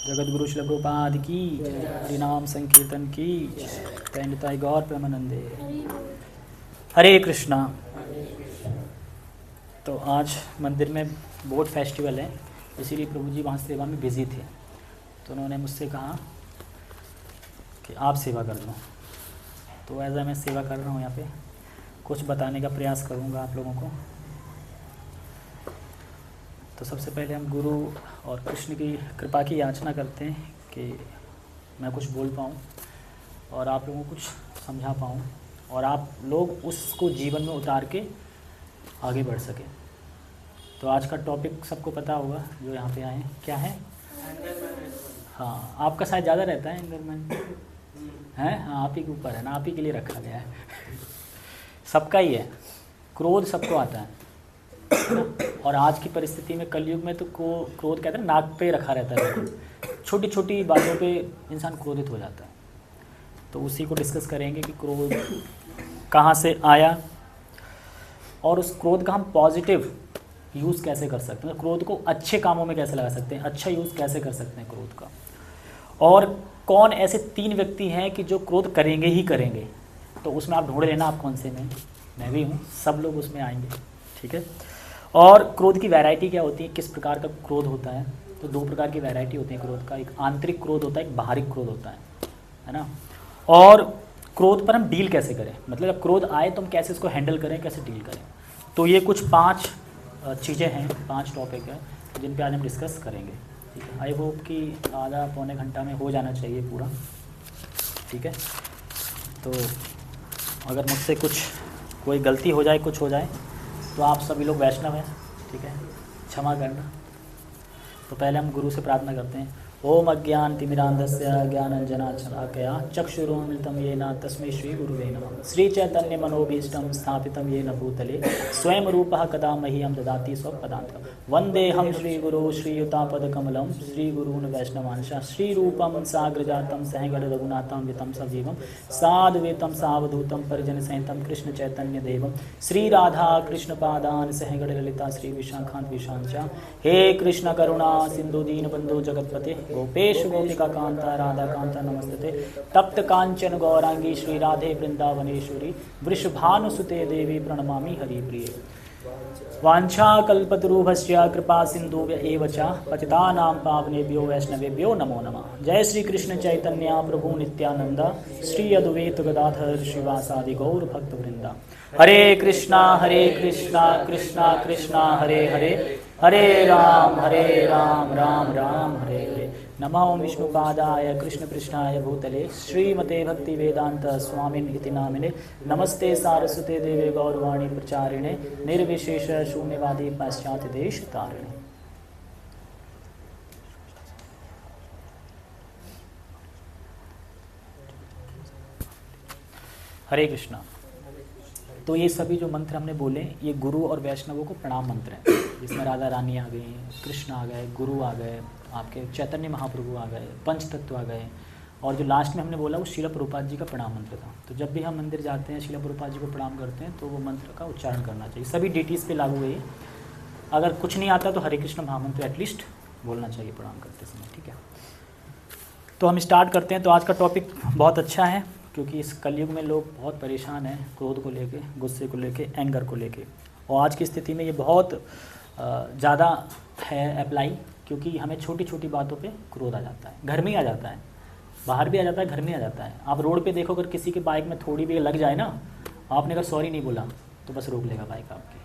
जगत गुरु श्रील प्रभुपाद की, हरिनाम संकीर्तन की, निताय गौर प्रेमानंदे। हरे कृष्णा। तो आज मंदिर में बोट फेस्टिवल है, इसीलिए प्रभु जी वहाँ सेवा में बिजी थे, तो उन्होंने मुझसे कहा कि आप सेवा कर दो। तो ऐसा मैं सेवा कर रहा हूँ, यहाँ पे कुछ बताने का प्रयास करूँगा आप लोगों को। तो सबसे पहले हम गुरु और कृष्ण की कृपा की याचना करते हैं कि मैं कुछ बोल पाऊँ और आप लोगों को कुछ समझा पाऊँ और आप लोग उसको जीवन में उतार के आगे बढ़ सकें। तो आज का टॉपिक सबको पता होगा जो यहाँ पे आए हैं, क्या है? हाँ, आपका शायद ज़्यादा रहता है एंगरमेंट है। हाँ, आप ही के ऊपर है ना, आप ही के लिए रखा गया है। सबका ही है, क्रोध सबको आता है ना? और आज की परिस्थिति में कलयुग में तो क्रोध कहते हैं नाक पे रखा रहता है, छोटी छोटी बातों पे इंसान क्रोधित हो जाता है। तो उसी को डिस्कस करेंगे कि क्रोध कहाँ से आया और उस क्रोध का हम पॉजिटिव यूज़ कैसे कर सकते हैं, क्रोध को अच्छे कामों में कैसे लगा सकते हैं, अच्छा यूज़ कैसे कर सकते हैं क्रोध का। और कौन ऐसे 3 व्यक्ति हैं कि जो क्रोध करेंगे ही करेंगे। तो उसमें आप ढूंढ लेना आप कौन से में, मैं भी हूँ, सब लोग उसमें आएंगे, ठीक है। और क्रोध की वैरायटी क्या होती है, किस प्रकार का क्रोध होता है। तो 2 प्रकार की वैरायटी होती है क्रोध का, एक आंतरिक क्रोध होता है, एक बाहरी क्रोध होता है ना। और क्रोध पर हम डील कैसे करें, मतलब जब क्रोध आए तो हम कैसे इसको हैंडल करें, कैसे डील करें। तो ये कुछ 5 चीज़ें हैं, 5 टॉपिक है जिन पे आज हम डिस्कस करेंगे, ठीक है। आई होप कि आधा पौने घंटा में हो जाना चाहिए पूरा, ठीक है। तो अगर मुझसे कोई गलती हो जाए, कुछ हो जाए, तो आप सभी लोग वैष्णव हैं, ठीक है, क्षमा करना। तो पहले हम गुरु से प्रार्थना करते हैं। ओम अज्ञानतिमिरान्धस्य ज्ञानाञ्जनाशलाकया चक्षुरुन्मिलितं येन तस्मै श्रीगुरुवे नमः। श्रीचैतन्यमनोभीष्टं स्थापितं येन भूतले स्वयं रूपः कदा मह्यं ददाति स्वपदान्तं। वन्देऽहं श्रीगुरो श्रीयुतापदकमलं श्रीगुरून् वैष्णवांश श्रीरूपं साग्रजातं सहगणरघुनाथं वितं सजीवं साद्वैतं सावधूतं परिजनसहितं कृष्णचैतन्यदेवं श्रीराधा कृष्णपादान् सहगणललिता श्रीविशाखान्वितांश्च। हे कृष्ण करुणा सिन्धु दीनबन्धो जगत्पते गोपेश गोपिका कांता राधा कांता नमस्ते। तप्त कांचन गौरांगी श्री राधे वृंदावनेश्वरी वृषभानुसुते देवी प्रणमामि हरिप्रिये। वांछा कल्पतरुभ्यश्च कृपा सिन्धुभ्य एव च पतितानां पावनेभ्यो वैष्णवेभ्यो नमो नमः। जय श्री कृष्ण चैतन्य प्रभु नित्यानंद श्री अद्वैत गदाधर श्रीवासादि गौर भक्तवृंदा। हरे कृष्णा कृष्णा कृष्णा हरे हरे, हरे राम राम राम हरे हरे। नमो विष्णुपादाय कृष्णपृष्ठाय भूतले श्रीमते भक्तिवेदांत स्वामिन् इति नामिने। नमस्ते सारस्वते देवे गौरवाणी प्रचारिणे निर्विशेष शून्यवादी पाश्चात्य देश तारिणे। हरे कृष्णा। तो ये सभी जो मंत्र हमने बोले ये गुरु और वैष्णवों को प्रणाम मंत्र हैं, जिसमें राधा रानी आ गई, कृष्ण आ गए, गुरु आ गए, आपके चैतन्य महाप्रभु आ गए, पंच तत्व आ गए, और जो लास्ट में हमने बोला वो श्रील प्रभुपाद जी का प्रणाम मंत्र था। तो जब भी हम मंदिर जाते हैं श्रील प्रभुपाद जी को प्रणाम करते हैं तो वो मंत्र का उच्चारण करना चाहिए। सभी डीटीज़ पे लागू है। अगर कुछ नहीं आता तो हरे कृष्ण महामंत्र एटलीस्ट बोलना चाहिए प्रणाम करते समय, ठीक है। तो हम स्टार्ट करते हैं। तो आज का टॉपिक बहुत अच्छा है क्योंकि इस कलयुग में लोग बहुत परेशान हैं क्रोध को लेके, गुस्से को लेके, एंगर को लेके। और आज की स्थिति में ये बहुत ज़्यादा है अप्लाई, क्योंकि हमें छोटी छोटी बातों पे क्रोध आ जाता है। घर में ही आ जाता है, बाहर भी आ जाता है, घर में आ जाता है। आप रोड पे देखो, अगर किसी के बाइक में थोड़ी भी लग जाए ना, आपने अगर सॉरी नहीं बोला तो बस रोक लेगा बाइक आपकी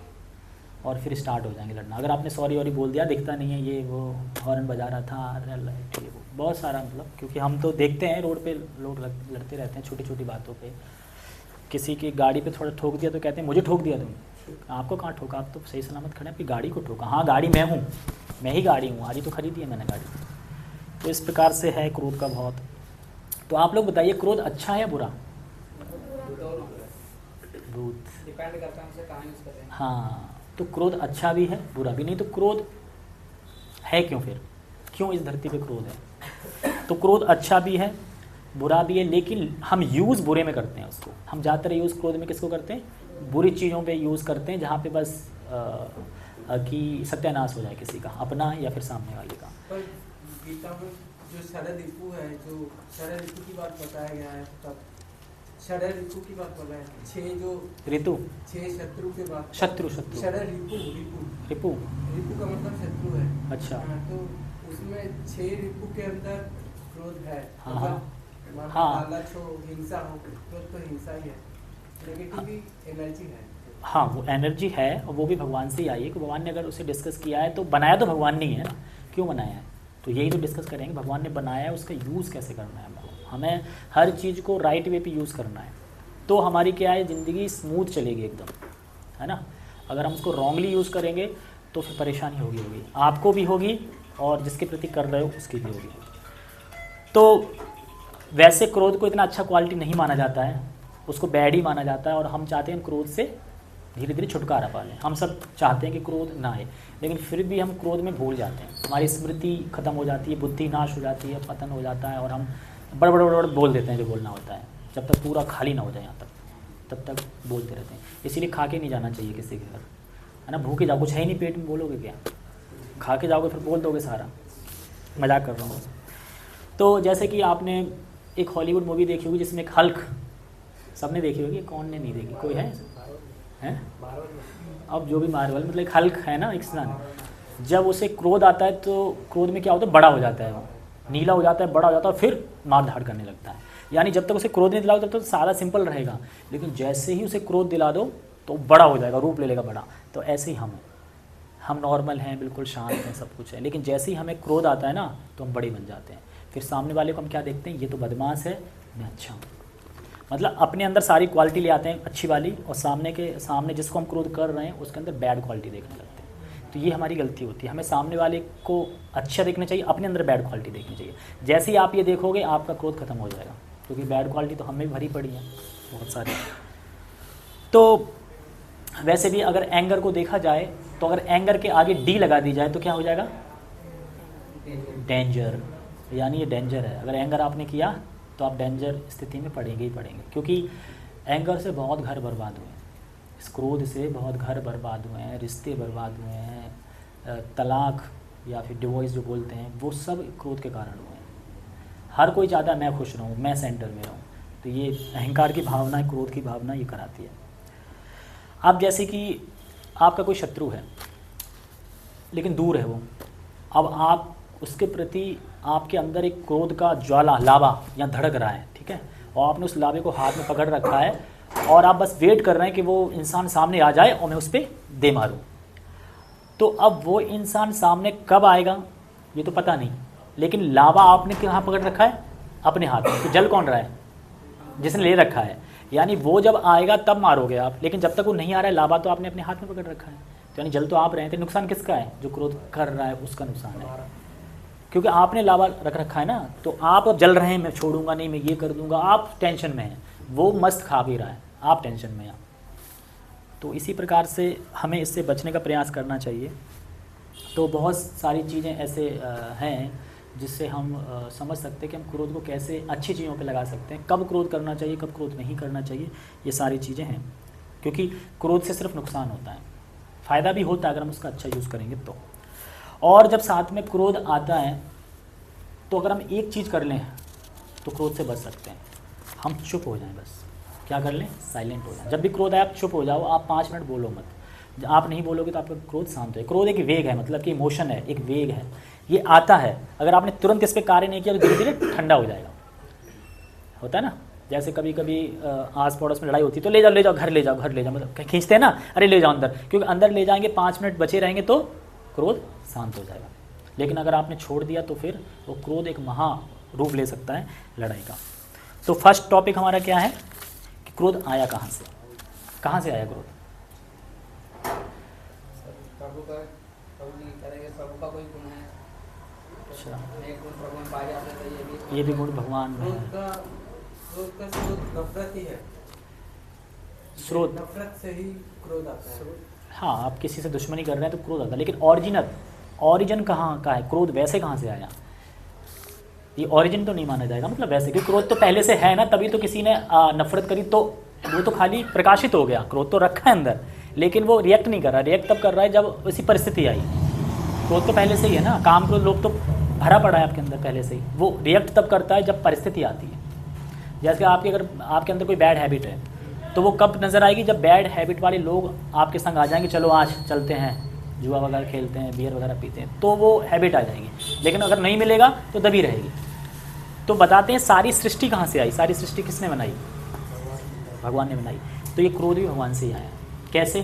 और फिर स्टार्ट हो जाएंगे लड़ना। अगर आपने सॉरी बोल दिया, दिखता नहीं है, ये वो हॉर्न बजा रहा था, रेड लाइट, ये वो बहुत सारा, मतलब क्योंकि हम तो देखते हैं रोड पे लोग लड़ते रहते हैं छोटी छोटी बातों पे। किसी की गाड़ी पे थोड़ा ठोक दिया तो कहते हैं मुझे ठोक दिया तुम। आपको कहाँ ठोका, आप तो सही सलामत खड़े, आपकी गाड़ी को ठोका। हाँ, गाड़ी मैं हूँ, मैं ही गाड़ी हूँ, आज ही तो खरीदी है मैंने गाड़ी। तो इस प्रकार से है क्रोध का बहुत। तो आप लोग बताइए, क्रोध अच्छा है या बुरा? डिपेंड करता है हमसे कहाँ यूज़ कर रहे हैं। हाँ, तो क्रोध अच्छा भी है बुरा भी। नहीं तो क्रोध है क्यों फिर, क्यों इस धरती पे क्रोध है? तो क्रोध अच्छा भी है बुरा भी है, लेकिन हम यूज़ बुरे में करते हैं उसको। हम ज़्यादातर यूज़ क्रोध में किसको करते हैं? बुरी चीज़ों पे यूज़ करते हैं, जहाँ पे बस कि सत्यानाश हो जाए किसी का, अपना या फिर सामने वाले का। पर गीता में जो शरद ऋतु है, जो शरद ऋतु की बात बताया गया है, तब शरद ऋतु की बात बोला है, 6 जो ऋतु 6 शत्रु के बात, शत्रु शरद ऋतु रिपु ऋतु का मतलब शत्रु है। अच्छा। हाँ, तो उसमें 6 ऋतु के अंदर क्रोध है। हाँ, मतलब हाँ। लालच हो, हिंसा हो, क्रोध तो हिंसा ही है, नेगेटिव एनर्जी है। हाँ, वो एनर्जी है और वो भी भगवान से ही आई है कि भगवान ने अगर उसे डिस्कस किया है तो बनाया तो भगवान ने ही है ना, क्यों बनाया है, तो यही तो डिस्कस करेंगे। भगवान ने बनाया है, उसका यूज़ कैसे करना है, हमें हर चीज़ को राइट वे पे यूज़ करना है, तो हमारी क्या है, ज़िंदगी स्मूथ चलेगी एकदम, है ना। अगर हम उसको रॉन्गली यूज़ करेंगे तो फिर परेशानी होगी आपको भी होगी और जिसके प्रति कर रहे हो उसकी भी होगी। तो वैसे क्रोध को इतना अच्छा क्वालिटी नहीं माना जाता है, उसको बैड ही माना जाता है, और हम चाहते हैं क्रोध से धीरे धीरे छुटकारा पा लें। हम सब चाहते हैं कि क्रोध ना आए, लेकिन फिर भी हम क्रोध में भूल जाते हैं, हमारी स्मृति खत्म हो जाती है, बुद्धि नाश हो जाती है, पतन हो जाता है, और हम बड़ बड़ बोल देते हैं जो बोलना होता है। जब तक पूरा खाली ना हो जाए यहाँ तब तक बोलते रहते हैं। इसीलिए खा के नहीं जाना चाहिए किसी के घर, है ना। भूखे जाओ, कुछ है ही नहीं पेट में, बोलोगे क्या, खा के जाओगे फिर बोल दोगे सारा। मजाक कर रहा हूँ। तो जैसे कि आपने एक हॉलीवुड मूवी देखी होगी जिसमें एक हल्क, सबने देखी होगी, कौन ने नहीं देखी, कोई है? अब जो भी मार्वल, मतलब एक हल्क है ना, एक इंसान, जब उसे क्रोध आता है तो क्रोध में क्या होता है, बड़ा हो जाता है, वो नीला हो जाता है, बड़ा हो जाता है, और फिर मार धाड़ करने लगता है। यानी जब तक उसे क्रोध नहीं दिलाओ तब तक सारा सिंपल रहेगा, लेकिन जैसे ही उसे क्रोध दिला दो तो बड़ा हो जाएगा, रूप ले लेगा बड़ा। तो ऐसे ही हम नॉर्मल हैं, बिल्कुल शांत हैं, सब कुछ है, लेकिन जैसे ही हमें क्रोध आता है ना तो हम बड़े बन जाते हैं। फिर सामने वाले को हम क्या देखते हैं, ये तो बदमाश है, मैं अच्छा हूँ। मतलब अपने अंदर सारी क्वालिटी ले आते हैं अच्छी वाली, और सामने जिसको हम क्रोध कर रहे हैं उसके अंदर बैड क्वालिटी देखने लगते हैं। तो ये हमारी गलती होती है, हमें सामने वाले को अच्छा देखना चाहिए, अपने अंदर बैड क्वालिटी देखनी चाहिए। जैसे ही आप ये देखोगे आपका क्रोध खत्म हो जाएगा, क्योंकि बैड क्वालिटी तो हमें भी भरी पड़ी है बहुत सारी। तो वैसे भी अगर एंगर को देखा जाए तो अगर एंगर के आगे डी लगा दी जाए तो क्या हो जाएगा, डेंजर। यानी ये डेंजर है, अगर एंगर आपने किया तो आप डेंजर स्थिति में पड़ेंगे ही पड़ेंगे, क्योंकि एंगर से बहुत घर बर्बाद हुए हैं, इस क्रोध से बहुत घर बर्बाद हुए हैं, रिश्ते बर्बाद हुए हैं, तलाक या फिर डिवोर्स जो बोलते हैं वो सब क्रोध के कारण हुए हैं। हर कोई चाहता है मैं खुश रहूँ, मैं सेंटर में रहूँ, तो ये अहंकार की भावना, क्रोध की भावना ये कराती है। अब जैसे कि आपका कोई शत्रु है लेकिन दूर है वो, अब आप उसके प्रति आपके अंदर एक क्रोध का ज्वाला, लावा यहाँ धड़क रहा है, ठीक है, और आपने उस लावे को हाथ में पकड़ रखा है और आप बस वेट कर रहे हैं कि वो इंसान सामने आ जाए और मैं उस पर दे मारूं। तो अब वो इंसान सामने कब आएगा ये तो पता नहीं, लेकिन लावा आपने कहाँ पकड़ रखा है, अपने हाथ में, तो जल कौन रहा है, जिसने ले रखा है। यानी वो जब आएगा तब मारोगे आप, लेकिन जब तक वो नहीं आ रहा है लावा तो आपने अपने हाथ में पकड़ रखा है, तो यानी जल तो आप रहे हैं। तो नुकसान किसका है, जो क्रोध कर रहा है उसका नुकसान है, क्योंकि आपने लावा रख रखा है ना। तो आप अब जल रहे हैं, मैं छोड़ूंगा नहीं, मैं ये कर दूंगा, आप टेंशन में हैं, वो मस्त खा भी रहा है, आप टेंशन में हैं। तो इसी प्रकार से हमें इससे बचने का प्रयास करना चाहिए। तो बहुत सारी चीज़ें ऐसे हैं जिससे हम समझ सकते हैं कि हम क्रोध को कैसे अच्छी चीज़ों पे लगा सकते हैं, कब क्रोध करना चाहिए, कब क्रोध नहीं करना चाहिए, ये सारी चीज़ें हैं। क्योंकि क्रोध से सिर्फ नुकसान होता है, फ़ायदा भी होता है अगर हम उसका अच्छा यूज़ करेंगे तो। और जब साथ में क्रोध आता है तो अगर हम एक चीज़ कर लें तो क्रोध से बच सकते हैं, हम चुप हो जाएं, बस क्या कर लें, साइलेंट हो जाएं। जब भी क्रोध आए आप चुप हो जाओ, आप 5 मिनट बोलो मत। आप नहीं बोलोगे तो आपका क्रोध शांत है। क्रोध एक वेग है, मतलब कि इमोशन है, एक वेग है, ये आता है, अगर आपने तुरंत इस पर कार्य नहीं किया तो धीरे धीरे ठंडा हो जाएगा। होता है ना, जैसे कभी कभी आस पड़ोस में लड़ाई होती है तो ले जाओ घर ले जाओ, मतलब खींचते हैं ना, अरे ले जाओ अंदर, क्योंकि अंदर ले जाएंगे 5 मिनट बचे रहेंगे तो क्रोध शांत हो जाएगा। लेकिन अगर आपने छोड़ दिया तो फिर वो क्रोध एक महा रूप ले सकता है लड़ाई का। तो फर्स्ट टॉपिक हमारा क्या है कि क्रोध आया कहाँ से आया क्रोध। प्रभु का कोई गुण है, अच्छा, एक गुण प्रभु में पाए जाते थे, ये भी गुण भगवान में है। क्रोध का स्रोत नफरत ही है, स्रोत नफरत से ही क्रोध आता है। हाँ, आप किसी से दुश्मनी कर रहे हैं तो क्रोध आता है, लेकिन ओरिजिन कहाँ का है, क्रोध वैसे कहाँ से आया, ये ओरिजिन तो नहीं माना जाएगा। मतलब वैसे कि क्रोध तो पहले से है ना, तभी तो किसी ने नफरत करी, तो वो तो खाली प्रकाशित हो गया, क्रोध तो रखा है अंदर, लेकिन वो रिएक्ट नहीं कर रहा। रिएक्ट तब कर रहा है जब ऐसी परिस्थिति आई। क्रोध तो पहले से ही है ना, काम क्रोध लोग तो भरा पड़ा है आपके अंदर पहले से ही। वो रिएक्ट तब करता है जब परिस्थिति आती है। जैसे अगर आपके अंदर कोई बैड हैबिट है तो वो कब नज़र आएगी, जब बैड हैबिट वाले लोग आपके संग आ जाएंगे, चलो आज चलते हैं जुआ वगैरह खेलते हैं, बियर वगैरह पीते हैं, तो वो हैबिट आ जाएगी। लेकिन अगर नहीं मिलेगा तो दबी रहेगी। तो बताते हैं सारी सृष्टि कहाँ से आई, सारी सृष्टि किसने बनाई, भगवान ने बनाई। तो ये क्रोध भी भगवान से ही आया। कैसे,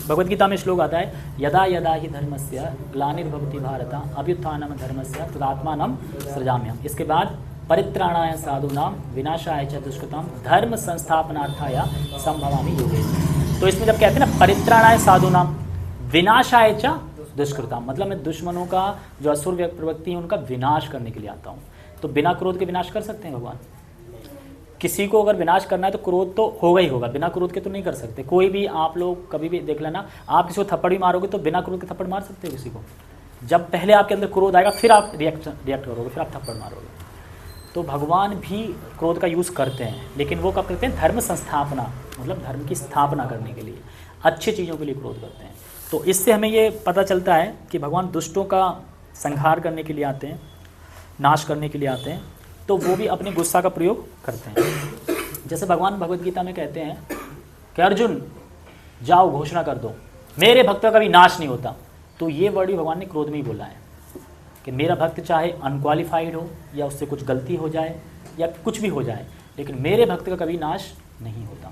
भगवद गीता में श्लोक आता है, यदा यदा ही धर्मस्य ग्लानिर्भवति भारत अभ्युत्थानम धर्मस्य तदात्मानं सृजाम्यहम्। इसके बाद परित्राणाय साधूनां विनाशाय च दुष्कृतां धर्म संस्थापनार्थाय संभवामि युगे। तो इसमें जब कहते हैं ना परित्राणाय साधूनां विनाशाय च दुष्कृतां, मतलब मैं दुश्मनों का जो असुर प्रवृत्ति है उनका विनाश करने के लिए आता हूँ। तो बिना क्रोध के विनाश कर सकते हैं भगवान? किसी को अगर विनाश करना है तो क्रोध तो होगा ही होगा, बिना क्रोध के तो नहीं कर सकते। कोई भी आप लोग कभी भी देख लेना, आप किसी को थप्पड़ भी मारोगे तो बिना क्रोध के थप्पड़ मार सकते हो किसी को? जब पहले आपके अंदर क्रोध आएगा फिर आप रिएक्ट करोगे, फिर आप थप्पड़ मारोगे। तो भगवान भी क्रोध का यूज़ करते हैं, लेकिन वो कब करते हैं, धर्म संस्थापना, मतलब धर्म की स्थापना करने के लिए, अच्छी चीज़ों के लिए क्रोध करते हैं। तो इससे हमें ये पता चलता है कि भगवान दुष्टों का संहार करने के लिए आते हैं, नाश करने के लिए आते हैं, तो वो भी अपने गुस्सा का प्रयोग करते हैं। जैसे भगवान भगवद गीता में कहते हैं कि अर्जुन जाओ घोषणा कर दो मेरे भक्त का कभी नाश नहीं होता। तो ये वर्ड भी भगवान ने क्रोध में ही बोला है कि मेरा भक्त चाहे अनक्वालिफाइड हो या उससे कुछ गलती हो जाए या कुछ भी हो जाए, लेकिन मेरे भक्त का कभी नाश नहीं होता।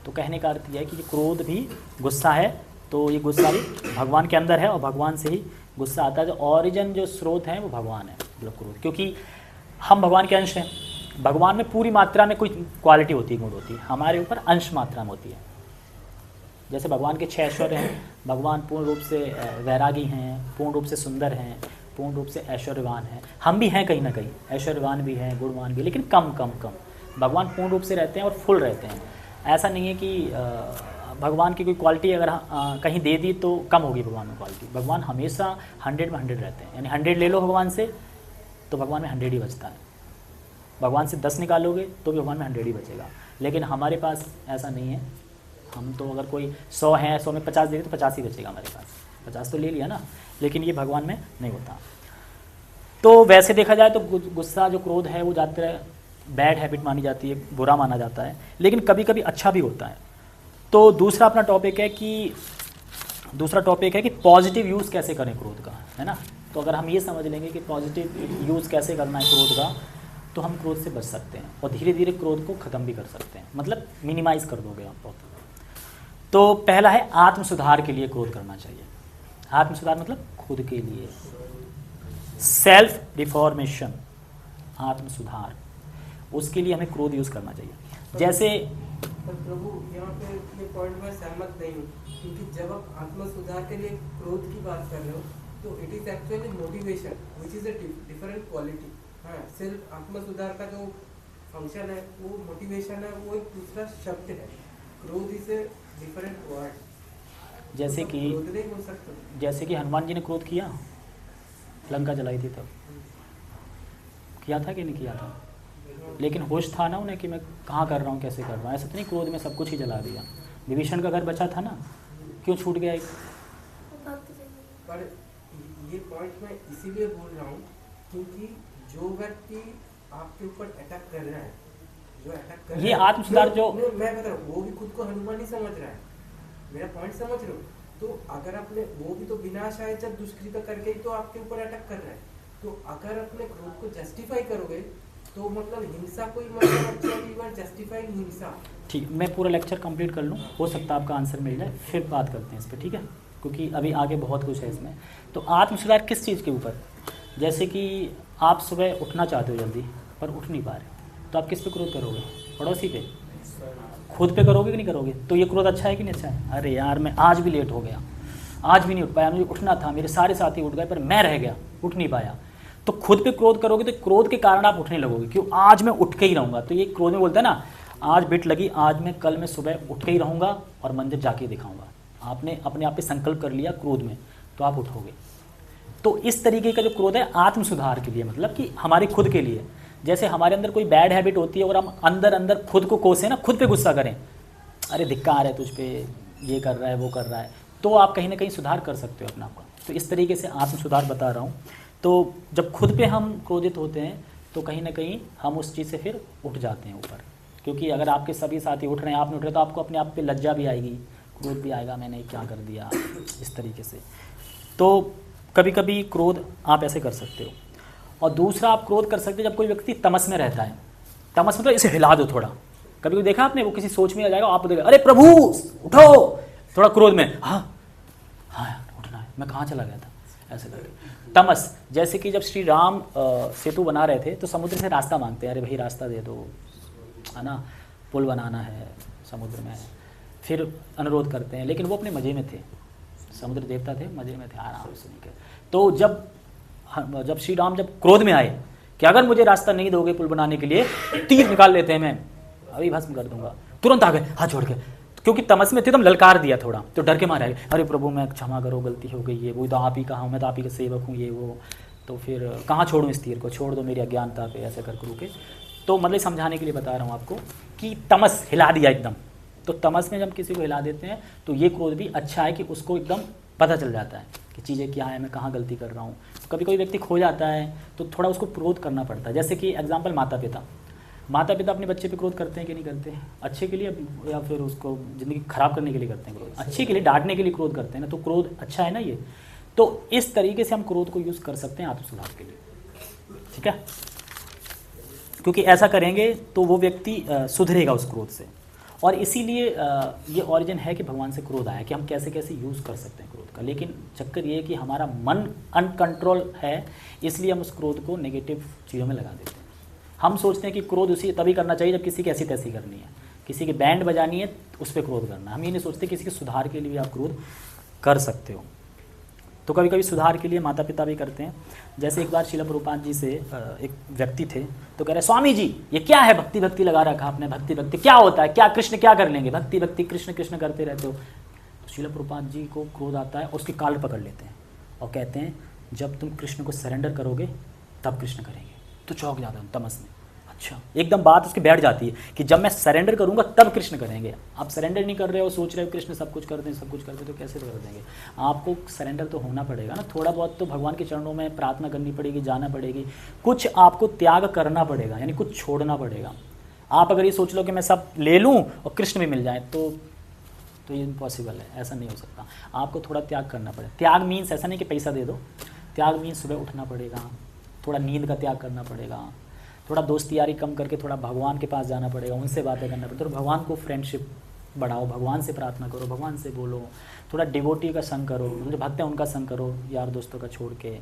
तो कहने का अर्थ यह है कि ये क्रोध भी गुस्सा है, तो ये गुस्सा भी भगवान के अंदर है और भगवान से ही गुस्सा आता है। जो ऑरिजिन जो स्रोत है वो भगवान है, मतलब क्रोध, क्योंकि हम भगवान के अंश हैं। भगवान में पूरी मात्रा में कोई क्वालिटी होती है, गुण होती है, हमारे ऊपर अंश मात्रा में होती है। जैसे भगवान के 6 ऐश्वर्य हैं, भगवान पूर्ण रूप से वैरागी हैं, पूर्ण रूप से सुंदर हैं, पूर्ण रूप से ऐश्वर्यवान हैं। हम भी हैं कहीं ना कहीं, ऐश्वर्यवान भी हैं, गुणवान भी, लेकिन कम कम कम। भगवान पूर्ण रूप से रहते हैं और फुल रहते हैं। ऐसा नहीं है कि भगवान की कोई क्वालिटी अगर कहीं दे दी तो कम होगी भगवान में क्वालिटी। भगवान हमेशा 100 में 100 रहते हैं, यानी 100 ले लो भगवान से तो भगवान में 100 ही बचता है। भगवान से 10 निकालोगे तो भी भगवान में 100 ही बचेगा। लेकिन हमारे पास ऐसा नहीं है। हम तो अगर कोई 100 है, 100 में 50 देंगे तो 50 ही बचेगा हमारे पास। 50 तो ले लिया ना, लेकिन ये भगवान में नहीं होता। तो वैसे देखा जाए तो गुस्सा जो क्रोध है वो ज़्यादातर बैड हैबिट मानी जाती है, बुरा माना जाता है, लेकिन कभी कभी अच्छा भी होता है। तो दूसरा अपना टॉपिक है कि पॉजिटिव यूज़ कैसे करें क्रोध का, है ना। तो अगर हम ये समझ लेंगे कि पॉजिटिव यूज़ कैसे करना है क्रोध का, तो हम क्रोध से बच सकते हैं और धीरे धीरे क्रोध को ख़त्म भी कर सकते हैं, मतलब मिनिमाइज़ कर दोगे आप बहुत। तो पहला है आत्म सुधार के लिए क्रोध करना चाहिए। आत्म सुधार मतलब खुद के लिए, सेल्फ रिफॉर्मेशन, आत्म सुधार, उसके लिए हमें क्रोध यूज़ करना चाहिए। जैसे पर प्रभु यहाँ पे ये पॉइंट में सहमत नहीं हूँ, क्योंकि जब आप आत्म सुधार के लिए क्रोध की बात कर रहे हो तो it is actually motivation which is a different quality. हाँ, सिर्फ आत्म सुधार का जो फंक्शन है वो मोटिवेशन है, वो एक दूसरा शब्द है। क्रोध इज ए डिफरेंट वर्ड। जैसे कि हनुमान जी ने क्रोध किया, लंका जलाई थी तब किया था कि नहीं किया था, लेकिन होश था ना उन्हें कि मैं कहाँ कर रहा हूँ, कैसे कर रहा हूँ। ऐसा तो नहीं क्रोध में सब कुछ ही जला दिया। विभीषण का घर बचा था ना, क्यों छूट गया एक? पर ये पॉइंट मैं इसीलिए बोल रहा हूँ क्योंकि जो व्यक्ति आपके ऊपर अटैक कर रहा है, जो अटैक कर ये आत्म सुधार जो मैं बता रहा हूँ, वो भी खुद को हनुमान ही समझ रहा है। मेरा पॉइंट समझ रहे हो? तो अगर आपने वो भी तो विनाश आए जब दुष्कृत करके ही तो आपके ऊपर अटैक कर रहा है। तो अगर अपने क्रोध को जस्टिफाई करोगे तो मतलब हिंसा कोई मतलब एक्चुअली यू आर जस्टिफाइंग हिंसा। ठीक, मैं पूरा लेक्चर कंप्लीट कर लूँ, हो सकता है आपका आंसर मिल जाए, फिर बात करते हैं इस पर, ठीक है, क्योंकि अभी आगे बहुत कुछ है इसमें। तो आत्म सुधार किस चीज़ के ऊपर? जैसे कि आप सुबह उठना चाहते हो जल्दी पर उठ नहीं पा रहे, तो आप किस पे क्रोध करोगे? पड़ोसी पे? खुद पे करोगे कि नहीं करोगे? तो ये क्रोध अच्छा है कि नहीं अच्छा है? अरे यार मैं आज भी लेट हो गया, आज भी नहीं उठ पाया, मुझे उठना था, मेरे सारे साथी उठ गए पर मैं रह गया, उठ नहीं पाया। तो खुद पे क्रोध करोगे तो क्रोध के कारण आप उठने लगोगे, क्यों? आज मैं उठ के ही रहूँगा। तो ये क्रोध में बोलता है ना, आज बिट लगी, आज मैं कल मैं सुबह उठ के ही रहूँगा और मंदिर जाके दिखाऊंगा। आपने अपने आप पे संकल्प कर लिया क्रोध में, तो आप उठोगे। तो इस तरीके का जो क्रोध है आत्म सुधार के लिए, मतलब कि हमारे खुद के लिए। जैसे हमारे अंदर कोई बैड हैबिट होती है और हम अंदर अंदर खुद को कोसें ना, खुद पे गुस्सा करें, अरे धिक्कार है तुझ पे, ये कर रहा है वो कर रहा है, तो आप कहीं ना कहीं सुधार कर सकते हो अपना आपका। तो इस तरीके से आत्म सुधार बता रहा हूँ। तो जब खुद पे हम क्रोधित होते हैं तो कहीं ना कहीं हम उस चीज़ से फिर उठ जाते हैं ऊपर, क्योंकि अगर आपके सभी साथी उठ रहे हैं, आप नहीं उठ रहे, तो आपको अपने आप पे लज्जा भी आएगी, क्रोध भी आएगा, मैंने क्या कर दिया, इस तरीके से। तो कभी कभी क्रोध आप ऐसे कर सकते हो। और दूसरा आप क्रोध कर सकते हो जब कोई व्यक्ति तमस में रहता है। तमस में तो इसे हिला दो थोड़ा। कभी कोई देखा आपने, वो किसी सोच में आ जाएगा, आप देखा अरे प्रभु उठो, थोड़ा क्रोध में, हाँ हाँ यार उठना है, मैं कहाँ चला गया था, ऐसे करके। तमस, जैसे कि जब श्री राम सेतु बना रहे थे तो समुद्र से रास्ता मांगते हैं, अरे भाई रास्ता दे दो, है ना, पुल बनाना है समुद्र में, फिर अनुरोध करते हैं, लेकिन वो अपने मज़े में थे, समुद्र देवता थे, मज़े में थे, आराम से निकले। तो जब श्री राम जब क्रोध में आए कि अगर मुझे रास्ता नहीं दोगे पुल बनाने के लिए, तीर निकाल लेते हैं, मैं अभी भस्म कर दूंगा, तुरंत आ गए हाथ जोड़ के, क्योंकि तमस में थे तो हम ललकार दिया थोड़ा, तो डर के मारे आए, अरे प्रभु मैं क्षमा करो, गलती हो गई है, वो तो आप ही कहा हूँ, मैं तो आप ही का सेवक हूँ, ये वो, तो फिर कहाँ छोड़ूँ इस तीर को, छोड़ दो मेरी अज्ञानता पे, ऐसे कर रुके। तो मतलब समझाने के लिए बता रहा हूँ आपको कि तमस हिला दिया एकदम। तो तमस में जब किसी को हिला देते हैं तो ये क्रोध भी अच्छा है कि उसको एकदम पता चल जाता है कि चीज़ें क्या है, मैं कहाँ गलती कर रहा हूँ। कभी कोई व्यक्ति खो जाता है तो थोड़ा उसको क्रोध करना पड़ता है। जैसे कि एग्जाम्पल माता पिता अपने बच्चे पे क्रोध करते हैं कि नहीं करते हैं, अच्छे के लिए या फिर उसको ज़िंदगी खराब करने के लिए करते हैं क्रोध, अच्छे के लिए, डांटने के लिए क्रोध करते हैं ना, तो क्रोध अच्छा है ना ये। तो इस तरीके से हम क्रोध को यूज़ कर सकते हैं आत्मसुधार के लिए, ठीक है, क्योंकि ऐसा करेंगे तो वो व्यक्ति सुधरेगा उस क्रोध से। और इसीलिए ये ओरिजिन है कि भगवान से क्रोध आया, कि हम कैसे कैसे यूज़ कर सकते हैं क्रोध का। लेकिन चक्कर ये है कि हमारा मन अनकंट्रोल है, इसलिए हम उस क्रोध को नेगेटिव चीज़ों में लगा देते हैं। हम सोचते हैं कि क्रोध उसी तभी करना चाहिए जब किसी की ऐसी तैसी करनी है, किसी की बैंड बजानी है उस पर क्रोध करना। हम ये नहीं सोचते किसी के सुधार के लिए आप क्रोध कर सकते हो। तो कभी कभी सुधार के लिए माता पिता भी करते हैं। जैसे एक बार श्रील प्रभुपाद जी से एक व्यक्ति थे, तो कह रहे स्वामी जी ये क्या है, भक्ति भक्ति लगा रखा आपने, भक्ति भक्ति क्या होता है, क्या कृष्ण क्या कर लेंगे, भक्ति भक्ति कृष्ण कृष्ण करते रहते हो। तो श्रील प्रभुपाद जी को क्रोध आता है, उसकी काल पकड़ लेते हैं और कहते हैं जब तुम कृष्ण को सरेंडर करोगे तब कृष्ण करेंगे। तो चौंक जाता है तमस में, अच्छा, एकदम बात उसकी बैठ जाती है कि जब मैं सरेंडर करूंगा तब कृष्ण करेंगे। आप सरेंडर नहीं कर रहे हो, सोच रहे हो कृष्ण सब कुछ कर दें, सब कुछ कर दें, तो कैसे कर देंगे। आपको सरेंडर तो होना पड़ेगा ना, थोड़ा बहुत तो भगवान के चरणों में प्रार्थना करनी पड़ेगी, जाना पड़ेगी, कुछ आपको त्याग करना पड़ेगा, यानी कुछ छोड़ना पड़ेगा। आप अगर ये सोच लो कि मैं सब ले लूँ और कृष्ण भी मिल जाए तो ये इम्पॉसिबल है, ऐसा नहीं हो सकता। आपको थोड़ा त्याग करना पड़ेगा। त्याग मीन्स ऐसा नहीं कि पैसा दे दो, त्याग मीन्स सुबह उठना पड़ेगा, थोड़ा नींद का त्याग करना पड़ेगा, थोड़ा दोस्ती यारी कम करके थोड़ा भगवान के पास जाना पड़ेगा, उनसे बातें करना पड़ेगा, तो भगवान को फ्रेंडशिप बढ़ाओ, भगवान से प्रार्थना करो, भगवान से बोलो, थोड़ा डिवोटी का संग करो, जो भक्त है उनका संग करो, यार दोस्तों का छोड़ के।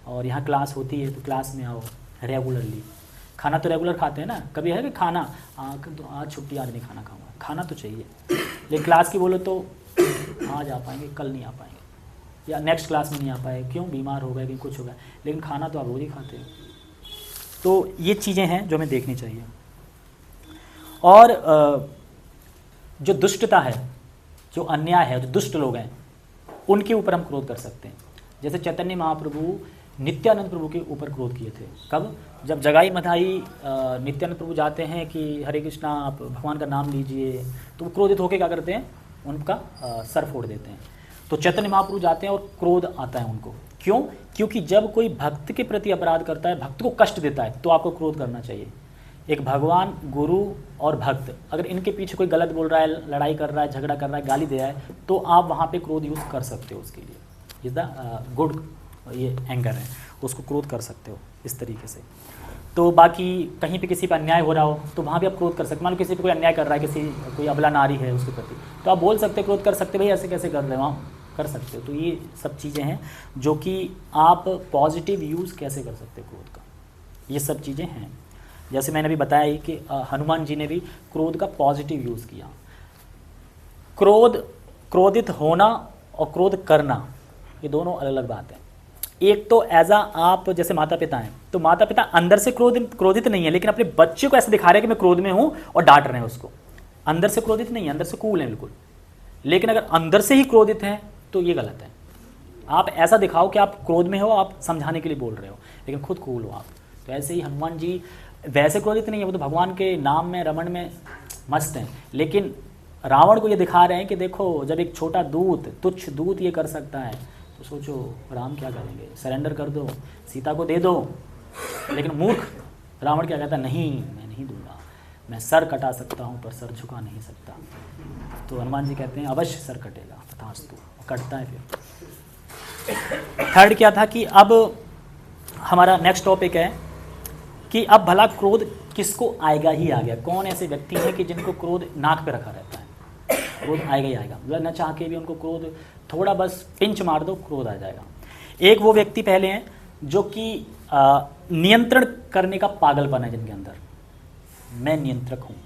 और यहाँ क्लास होती है तो क्लास में आओ रेगुलरली। खाना तो रेगुलर खाते हैं ना, कभी है कि खाना आज छुट्टी, आज नहीं खाना खाऊंगा, खाना तो चाहिए, लेकिन क्लास की बोलो तो आज आ पाएंगे, कल नहीं आ पाएंगे, या नेक्स्ट क्लास में नहीं आ पाए, क्यों, बीमार हो गए, कहीं कुछ हो गया, लेकिन खाना तो आप रोज ही खाते हैं। तो ये चीज़ें हैं जो हमें देखनी चाहिए। और जो दुष्टता है, जो अन्याय है, जो दुष्ट लोग हैं, उनके ऊपर हम क्रोध कर सकते हैं। जैसे चैतन्य महाप्रभु नित्यानंद प्रभु के ऊपर क्रोध किए थे। कब? जब जगाई मधाई नित्यानंद प्रभु जाते हैं कि हरे कृष्णा आप भगवान का नाम लीजिए, तो वो क्रोधित होकर क्या करते हैं, उनका सर फोड़ देते हैं। तो चैतन्य महाप्रभु जाते हैं और क्रोध आता है उनको। क्यों? क्योंकि जब कोई भक्त के प्रति अपराध करता है, भक्त को कष्ट देता है, तो आपको क्रोध करना चाहिए। एक भगवान, गुरु और भक्त, अगर इनके पीछे कोई गलत बोल रहा है, लड़ाई कर रहा है, झगड़ा कर रहा है, गाली दे रहा है, तो आप वहाँ पे क्रोध यूज़ कर सकते हो। उसके लिए इज द गुड ये एंगर है, उसको क्रोध कर सकते हो इस तरीके से। तो बाकी कहीं पे किसी पर अन्याय हो रहा हो तो वहाँ भी आप क्रोध कर सकते। मान लो किसी पे कोई अन्याय कर रहा है, कोई अबला नारी है उसके प्रति, तो आप बोल सकते, क्रोध कर सकते, भाई ऐसे कैसे कर रहे हो, वहाँ कर सकते हो। तो ये सब चीज़ें हैं जो कि आप पॉजिटिव यूज़ कैसे कर सकते हो क्रोध का, ये सब चीज़ें हैं। जैसे मैंने अभी बताया कि हनुमान जी ने भी क्रोध का पॉजिटिव यूज़ किया। क्रोधित होना और क्रोध करना, ये दोनों अलग अलग बात है। एक तो एज आप जैसे माता पिता हैं, तो माता पिता अंदर से क्रोधित नहीं है, लेकिन अपने बच्चे को ऐसे दिखा रहे हैं कि मैं क्रोध में हूँ और डांट रहे हैं उसको। अंदर से क्रोधित नहीं है, अंदर से कूल है बिल्कुल। लेकिन अगर अंदर से ही क्रोधित हैं तो ये गलत है। आप ऐसा दिखाओ कि आप क्रोध में हो, आप समझाने के लिए बोल रहे हो, लेकिन खुद कूल हो आप। तो ऐसे ही हनुमान जी वैसे क्रोधित नहीं है, वो तो भगवान के नाम में, रमण में मस्त हैं, लेकिन रावण को ये दिखा रहे हैं कि देखो जब एक छोटा दूत, तुच्छ दूत ये कर सकता है, तो सोचो राम क्या करेंगे, सरेंडर कर दो, सीता को दे दो। लेकिन मूर्ख रावण क्या कहता है, नहीं मैं नहीं दूंगा, मैं सर कटा सकता हूँ पर सर झुका नहीं सकता। तो हनुमान जी कहते हैं अवश्य सर कटेगा, तथास्तु, कटता है फिर। थर्ड क्या था कि अब हमारा नेक्स्ट टॉपिक है कि अब भला क्रोध किसको आएगा ही आ गया। कौन ऐसे व्यक्ति हैं कि जिनको क्रोध नाक पे रखा रहता है, क्रोध आएगा ही आएगा, मतलब न चाह के भी उनको क्रोध, थोड़ा बस पिंच मार दो क्रोध आ जाएगा। एक वो व्यक्ति पहले हैं जो कि नियंत्रण करने का पागलपन है जिनके अंदर, मैं नियंत्रक हूँ,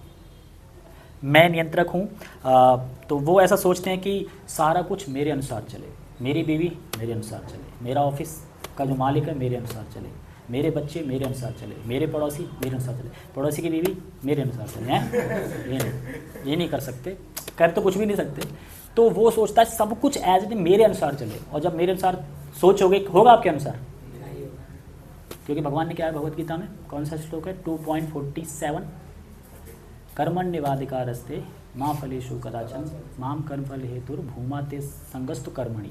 मैं नियंत्रक हूँ। तो वो ऐसा सोचते हैं कि सारा कुछ मेरे अनुसार चले, मेरी बीवी मेरे अनुसार चले, मेरा ऑफिस का जो मालिक है मेरे अनुसार चले, मेरे बच्चे मेरे अनुसार चले, मेरे पड़ोसी मेरे अनुसार चले, पड़ोसी की बीवी मेरे अनुसार चले हैं। ये नहीं कर सकते, कर तो कुछ भी नहीं सकते। तो वो सोचता है सब कुछ एज इट मेरे अनुसार चले, और जब मेरे अनुसार सोचोगे होगा आपके अनुसार, क्योंकि भगवान ने क्या है भगवत गीता में, कौन सा श्लोक है 2.47, कर्मण्येवाधिकारस्ते मां फलेषु कदाचन माम कर्म फल हेतुर भूमा ते संगस्तु कर्मणि।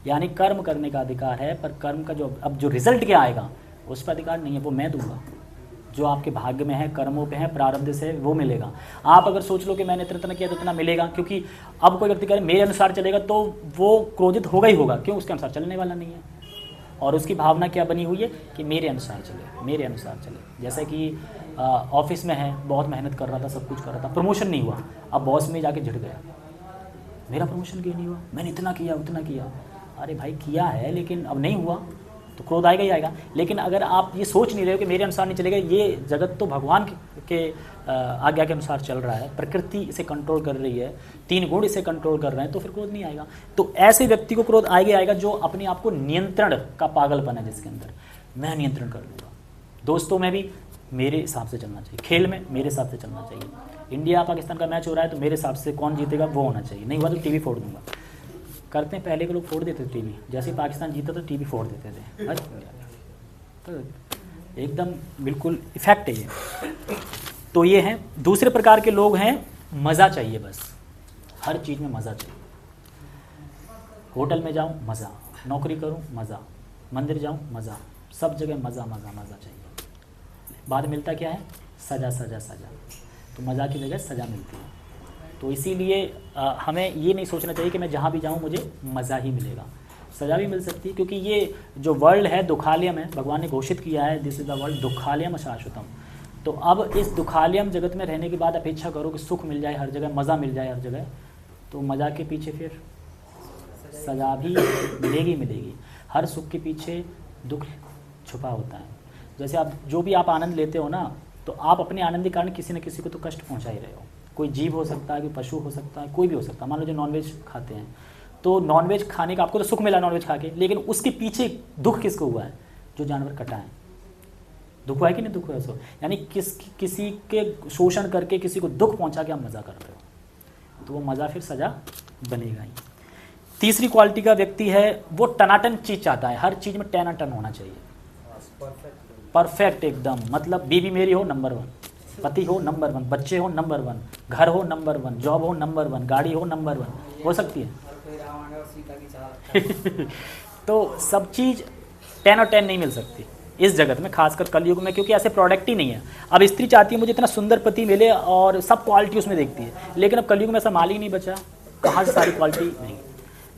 यानी कर्म करने का अधिकार है, पर कर्म का जो अब जो रिजल्ट क्या आएगा उस पर अधिकार नहीं है, वो मैं दूंगा। जो आपके भाग्य में है, कर्मों पे है, प्रारब्ध से वो मिलेगा। आप अगर सोच लो कि मैंने इतना किया तो इतना मिलेगा, क्योंकि अब कोई व्यक्ति कहे मेरे अनुसार चलेगा तो वो क्रोधित होगा ही होगा, क्यों, उसके अनुसार चलने वाला नहीं है। और उसकी भावना क्या बनी हुई है कि मेरे अनुसार चले, मेरे अनुसार चले। जैसे कि ऑफिस में है, बहुत मेहनत कर रहा था, सब कुछ कर रहा था, प्रमोशन नहीं हुआ, अब बॉस में जाके झिड़ गया, मेरा प्रमोशन क्यों नहीं हुआ, मैंने इतना किया उतना किया। अरे भाई किया है लेकिन अब नहीं हुआ, तो क्रोध आएगा ही आएगा। लेकिन अगर आप ये सोच नहीं रहे हो कि मेरे अनुसार नहीं चलेगा, ये जगत तो भगवान के आज्ञा के अनुसार चल रहा है, प्रकृति इसे कंट्रोल कर रही है, 3 गुण इसे कंट्रोल कर रहे हैं, तो फिर क्रोध नहीं आएगा। तो ऐसे व्यक्ति को क्रोध आएगा आएगा जो अपने आप को नियंत्रण का पागलपन है, जिसके अंदर मैं नियंत्रण कर लूँगा। दोस्तों में भी मेरे हिसाब से चलना चाहिए, खेल में मेरे हिसाब से चलना चाहिए, इंडिया पाकिस्तान का मैच हो रहा है तो मेरे हिसाब से कौन जीतेगा वो होना चाहिए, नहीं हुआ तो टीवी फोड़ दूंगा। करते हैं, पहले के लोग फोड़ देते थे टीवी, जैसे पाकिस्तान जीता तो टीवी फोड़ देते थे। तो एकदम बिल्कुल इफेक्ट है ये। तो ये हैं दूसरे प्रकार के लोग हैं, मज़ा चाहिए, बस हर चीज़ में मज़ा चाहिए। होटल में जाऊँ मज़ा, नौकरी करूँ मज़ा, मंदिर जाऊँ मज़ा, सब जगह मज़ा मज़ा मज़ा चाहिए। बाद में मिलता क्या है, सज़ा सज़ा सज़ा। तो मज़ा की जगह सज़ा मिलती है। तो इसीलिए हमें ये नहीं सोचना चाहिए कि मैं जहाँ भी जाऊँ मुझे मज़ा ही मिलेगा, सज़ा भी मिल सकती है। क्योंकि ये जो वर्ल्ड है दुखालयम है, भगवान ने घोषित किया है दिस इज़ द वर्ल्ड दुखालयम शाश्वतम। तो अब इस दुखालयम जगत में रहने के बाद अपेक्षा करो कि सुख मिल जाए हर जगह, मज़ा मिल जाए हर जगह, तो मज़ा के पीछे फिर सज़ा भी मिलेगी मिलेगी। हर सुख के पीछे दुख छुपा होता है। जैसे आप जो भी आप आनंद लेते हो ना, तो आप अपने आनंद के कारण किसी न किसी को तो कष्ट पहुंचा ही रहे हो। कोई जीव हो सकता है, कोई पशु हो सकता है, कोई भी हो सकता है। मान लो जो नॉनवेज खाते हैं, तो नॉनवेज खाने का आपको तो सुख मिला नॉनवेज खा के, लेकिन उसके पीछे दुख किसको हुआ है, जो जानवर कटा है। दुख हुआ है कि नहीं दुख हुआ है, सो यानी किसी के शोषण करके किसी को दुख पहुंचा के आप मज़ा कर रहे हो, तो वो मज़ा फिर सज़ा बनेगा ही। तीसरी क्वालिटी का व्यक्ति है वो टनाटन चीज़ चाहता है, हर चीज़ में टनाटन होना चाहिए, परफेक्ट एकदम। मतलब बीवी मेरी हो नंबर 1, पति हो नंबर 1, बच्चे हो नंबर 1, घर हो नंबर 1, जॉब हो नंबर 1, गाड़ी हो नंबर 1, हो सकती है। तो सब चीज़ 10 और 10 नहीं मिल सकती इस जगत में, खासकर कलयुग में, क्योंकि ऐसे प्रोडक्ट ही नहीं है। अब स्त्री चाहती है मुझे इतना सुंदर पति मिले और सब क्वालिटी उसमें देखती है, लेकिन अब कलयुग में ऐसा माल ही नहीं बचा, कहाँ से सारी क्वालिटी नहीं।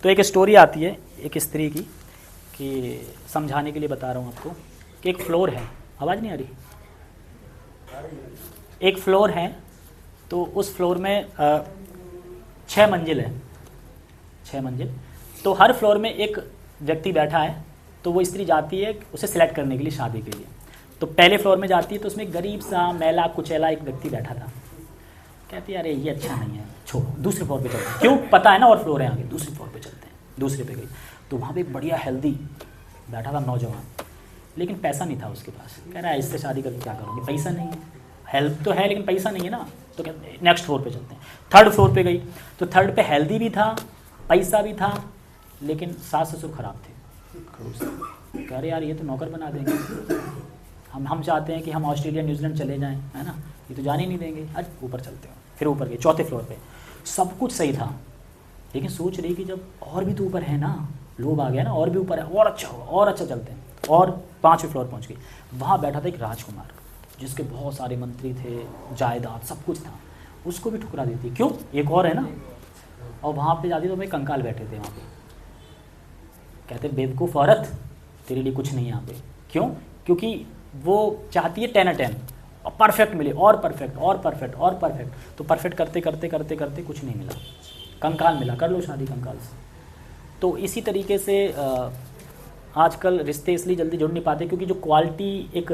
तो एक स्टोरी आती है एक स्त्री की, कि समझाने के लिए बता रहा हूँ आपको, कि एक फ्लोर है, आवाज़ नहीं आ रही, एक फ्लोर है, तो उस फ्लोर में 6 मंजिल है, 6 मंजिल। तो हर फ्लोर में एक व्यक्ति बैठा है, तो वो स्त्री जाती है उसे सिलेक्ट करने के लिए शादी के लिए। तो पहले फ्लोर में जाती है, तो उसमें गरीब सा मैला कुचैला एक व्यक्ति बैठा था। कहती है अरे ये अच्छा नहीं है, छोड़ो दूसरे फ्लोर पे चलते हैं, क्यों पता है ना और फ्लोर है आगे, दूसरे फ्लोर पे चलते हैं। दूसरे पे गई, तो वहाँ पे बढ़िया हेल्दी बैठा था नौजवान, लेकिन पैसा नहीं था उसके पास। कह रहा है इससे शादी करके क्या करूँगी, पैसा नहीं है, हेल्प तो है लेकिन पैसा नहीं है ना। तो कहते नेक्स्ट फ्लोर पे चलते हैं। 3rd फ्लोर पे गई, तो 3rd पे हेल्दी भी था, पैसा भी था, लेकिन सास ससुर खराब थे। कह रहे यार ये तो नौकर बना देंगे, हम चाहते हैं कि हम ऑस्ट्रेलिया न्यूजीलैंड चले जाएं, है ना, ये तो जाने ही नहीं देंगे, आज ऊपर चलते हैं। फिर ऊपर गए 4थे फ्लोर पे, सब कुछ सही था, लेकिन सोच रही कि जब और भी तो ऊपर है ना, लोभ आ गया ना, और भी ऊपर है, और अच्छा होगा, और अच्छा चलते हैं, और 5वें फ्लोर पहुँच गए। वहाँ बैठा था एक राजकुमार जिसके बहुत सारे मंत्री थे, जायदाद सब कुछ था, उसको भी ठुकरा देती। क्यों? एक और है ना। और वहाँ पे जाती तो भाई कंकाल बैठे थे वहाँ पे, कहते बेवकूफ़ औरत, तेरे लिए कुछ नहीं है यहाँ पे। क्यों? क्योंकि वो चाहती है 10 और 10 और परफेक्ट मिले, और परफेक्ट और परफेक्ट और परफेक्ट। तो परफेक्ट करते करते करते करते कुछ नहीं मिला, कंकाल मिला, कर लो शादी कंकाल से। तो इसी तरीके से आजकल रिश्ते इसलिए जल्दी जुड़ नहीं पाते क्योंकि जो क्वालिटी एक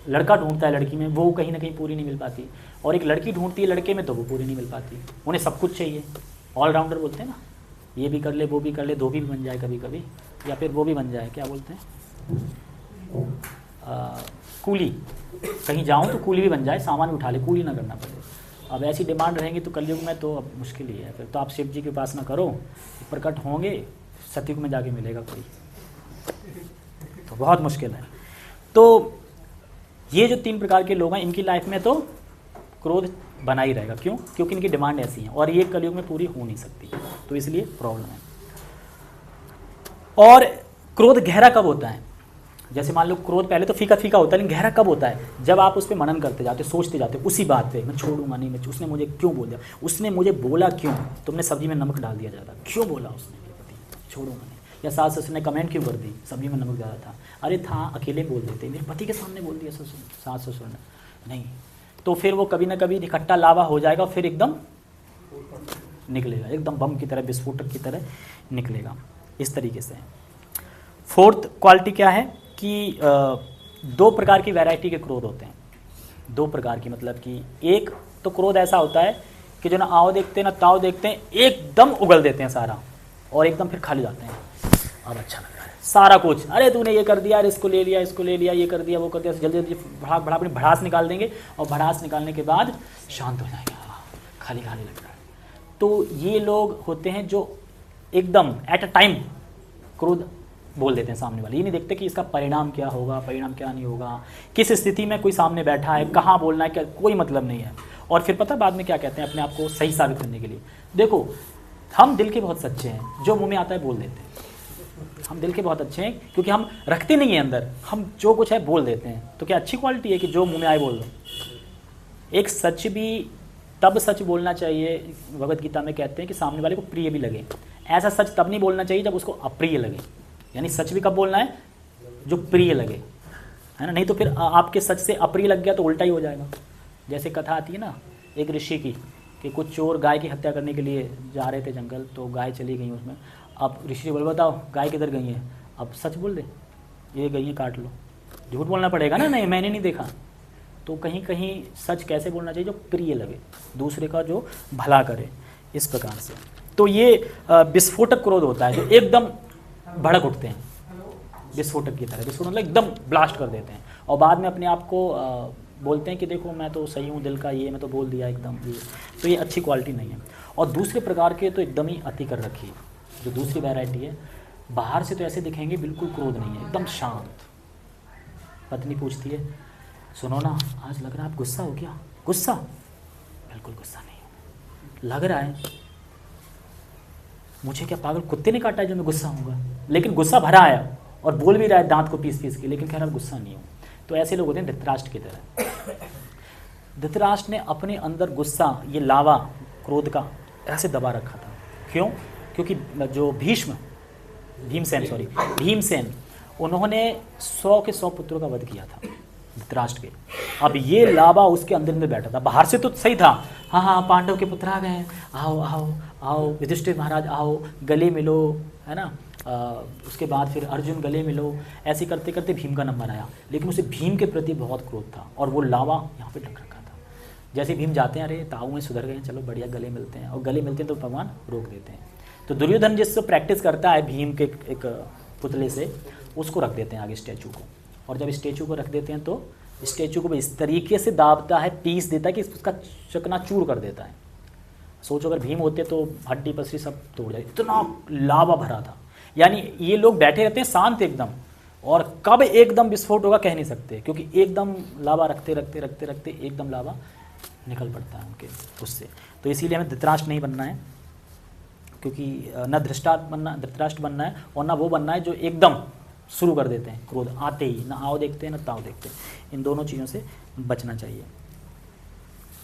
लड़का ढूंढता है लड़की में, वो कहीं ना कहीं पूरी नहीं मिल पाती, और एक लड़की ढूंढती है लड़के में तो वो पूरी नहीं मिल पाती। उन्हें सब कुछ चाहिए, ऑलराउंडर बोलते हैं ना, ये भी कर ले, वो भी कर ले, धोबी भी बन जाए कभी कभी, या फिर वो भी बन जाए, क्या बोलते हैं, कूली, कहीं जाऊँ तो कूली भी बन जाए, सामान भी उठा ले, कूली ना करना पड़े। अब ऐसी डिमांड रहेंगी तो कलयुग में तो अब मुश्किल ही है। फिर तो आप शिव जी की उपासना करो, प्रकट होंगे, सतयुग में जाके मिलेगा कोई, तो बहुत मुश्किल है। तो ये जो 3 प्रकार के लोग हैं, इनकी लाइफ में तो क्रोध बना ही रहेगा। क्यों? क्योंकि इनकी डिमांड ऐसी है और ये कलयुग में पूरी हो नहीं सकती, तो इसलिए प्रॉब्लम है। और क्रोध गहरा कब होता है? जैसे मान लो क्रोध पहले तो फीका फीका होता है, लेकिन गहरा कब होता है? जब आप उस पर मनन करते जाते, सोचते जाते उसी बात पे, मैं छोड़ूंगा नहीं, मैं, उसने मुझे क्यों बोल दिया, उसने मुझे बोला क्यों, तुमने सब्जी में नमक डाल दिया ज़्यादा, क्यों बोला उसने मेरे पति, छोड़ूंगा नहीं, या सास ससुर ने कमेंट क्यों कर दी, सब्जी में नमक ज़्यादा था, अरे था, अकेले बोल देते, मेरे पति के सामने बोल दिया सास ससुर ने, नहीं, तो फिर वो कभी ना कभी इकट्ठा लावा हो जाएगा, फिर एकदम निकलेगा, एकदम बम की तरह, विस्फोटक की तरह निकलेगा। इस तरीके से 4th क्वालिटी क्या है कि 2 प्रकार की वैरायटी के क्रोध होते हैं। 2 प्रकार की, मतलब कि एक तो क्रोध ऐसा होता है कि जो ना आओ देखते हैं ना ताओ देखते हैं, एकदम उगल देते हैं सारा, और एकदम फिर खा जाते हैं, अब अच्छा लग रहा है सारा कुछ, अरे तूने ये कर दिया, अरे इसको ले लिया, इसको ले लिया, ये कर दिया, वो कर दिया, जल्दी जल्दी भड़ा अपनी भड़ास निकाल देंगे, और भड़ास निकालने के बाद शांत हो जाएंगे, खाली खाली लग रहा है। तो ये लोग होते हैं जो एकदम एट अ टाइम क्रोध बोल देते हैं सामने वाले, ये नहीं देखते कि इसका परिणाम क्या होगा, परिणाम क्या नहीं होगा, किस स्थिति में कोई सामने बैठा है, कहाँ बोलना है, क्या, कोई मतलब नहीं है। और फिर पता बाद में क्या कहते हैं अपने आप को सही साबित करने के लिए, देखो हम दिल के बहुत सच्चे हैं, जो मुंह में आता है बोल देते हैं, हम दिल के बहुत अच्छे हैं क्योंकि हम रखते नहीं हैं अंदर, हम जो कुछ है बोल देते हैं। तो क्या अच्छी क्वालिटी है कि जो मुंह में आए बोल दो। एक सच भी तब सच बोलना चाहिए, भगवत गीता में कहते हैं कि सामने वाले को प्रिय भी लगे। ऐसा सच तब नहीं बोलना चाहिए जब उसको अप्रिय लगे, यानी सच भी कब बोलना है, जो प्रिय लगे, है ना, नहीं तो फिर आपके सच से अप्रिय लग गया तो उल्टा ही हो जाएगा। जैसे कथा आती है ना एक ऋषि की, कि कुछ चोर गाय की हत्या करने के लिए जा रहे थे जंगल, तो गाय चली गई उसमें। अब ऋषि बोले बताओ गाय किधर गई है, अब सच बोल दे, ये गई है काट लो, झूठ बोलना पड़ेगा ना, नहीं मैंने नहीं देखा। तो कहीं कहीं सच कैसे बोलना चाहिए, जो प्रिय लगे, दूसरे का जो भला करे, इस प्रकार से। तो ये विस्फोटक क्रोध होता है, जो एकदम भड़क उठते हैं विस्फोटक की तरह, विस्फोट मतलब एकदम ब्लास्ट कर देते हैं, और बाद में अपने आप को बोलते हैं कि देखो मैं तो सही हूँ, दिल का ये मैं तो बोल दिया एकदम ये। तो ये अच्छी क्वालिटी नहीं है। और दूसरे प्रकार के तो एकदम ही अति कर रखी है, जो दूसरी वैरायटी है, बाहर से तो ऐसे दिखेंगे बिल्कुल क्रोध नहीं है, एकदम शांत। पत्नी पूछती है सुनो ना आज लग रहा है आप गुस्सा हो क्या, गुस्सा, बिल्कुल गुस्सा नहीं हो, लग रहा है मुझे क्या पागल कुत्ते ने काटा है जो मैं गुस्सा होऊंगा, लेकिन गुस्सा भरा है और बोल भी रहा है दांत को पीस पीस के, लेकिन कह रहा है गुस्सा नहीं हो। तो ऐसे लोग होते हैं धृतराष्ट्र की तरह। धृतराष्ट्र ने अपने अंदर गुस्सा, ये लावा क्रोध का ऐसे दबा रखा था। क्यों? क्योंकि जो भीमसेन उन्होंने 100 के 100 पुत्रों का वध किया था धृतराष्ट्र के। अब ये लावा उसके अंदर में बैठा था, बाहर से तो सही था, हाँ हाँ पांडव के पुत्र आ गए, आओ आओ आओ युधिष्ठिर महाराज आओ गले मिलो, है ना, उसके बाद फिर अर्जुन गले मिलो, ऐसे करते करते भीम का नंबर आया। लेकिन उसे भीम के प्रति बहुत क्रोध था और वो लावा यहाँ पे ढक रखा था। जैसे भीम जाते हैं अरे ताऊ में सुधर गए, चलो बढ़िया गले मिलते हैं, और गले मिलते हैं तो भगवान रोक देते हैं। तो दुर्योधन जिससे प्रैक्टिस करता है भीम के एक पुतले से, उसको रख देते हैं आगे स्टैचू को, और जब स्टैचू को रख देते हैं तो स्टैचू को इस तरीके से दाबता है, पीस देता है कि उसका चकनाचूर कर देता है। सोचो अगर भीम होते तो हड्डी पसरी सब तोड़ जाए, इतना लावा भरा था। यानी ये लोग बैठे रहते हैं शांत एकदम, और कब एकदम विस्फोट होगा कह नहीं सकते, क्योंकि एकदम लावा रखते रखते रखते रखते एकदम लावा निकल पड़ता है उनके उससे। तो इसीलिए हमें धृतराष्ट्र नहीं बनना है। क्योंकि न धृतराष्ट्र बनना है और ना वो बनना है जो एकदम शुरू कर देते हैं क्रोध आते ही, ना आओ देखते हैं ना ताओ देखते हैं। इन दोनों चीज़ों से बचना चाहिए।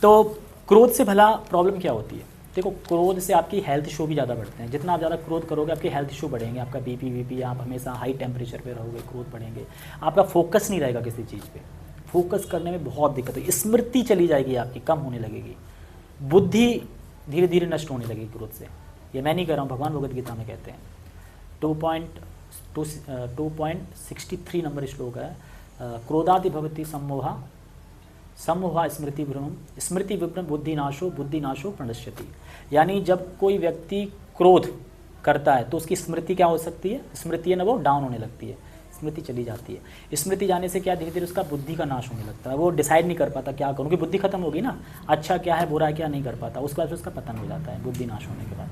तो क्रोध से भला प्रॉब्लम क्या होती है? देखो, क्रोध से आपकी हेल्थ इशू भी ज़्यादा बढ़ते हैं। जितना आप ज़्यादा क्रोध करोगे आपके हेल्थ इशू बढ़ेंगे, आपका बीपी, आप हमेशा हाई टेम्परेचर पे रहोगे, क्रोध बढ़ेंगे, आपका फोकस नहीं रहेगा किसी चीज़ पे, फोकस करने में बहुत दिक्कत होगी, स्मृति चली जाएगी आपकी, कम होने लगेगी, बुद्धि धीरे धीरे नष्ट होने लगेगी क्रोध से। ये मैं नहीं कह रहा हूँ, भगवान भगवद गीता में कहते हैं। 2.63 नंबर श्लोक है, क्रोधादि भवति सम्मोहा सम्मोहा स्मृति विभ्रमम स्मृति विभ्रम बुद्धिनाशो प्रणश्यति। यानी जब कोई व्यक्ति क्रोध करता है तो उसकी स्मृति क्या हो सकती है? स्मृति है ना, वो डाउन होने लगती है, स्मृति चली जाती है। स्मृति जाने से क्या धीरे धीरे उसका बुद्धि का नाश होने लगता है, वो डिसाइड नहीं कर पाता क्या करूँ, कि बुद्धि खत्म होगी ना, अच्छा क्या है बुरा क्या नहीं कर पाता, उसके बाद उसका पतन हो जाता है बुद्धि नाश होने के बाद।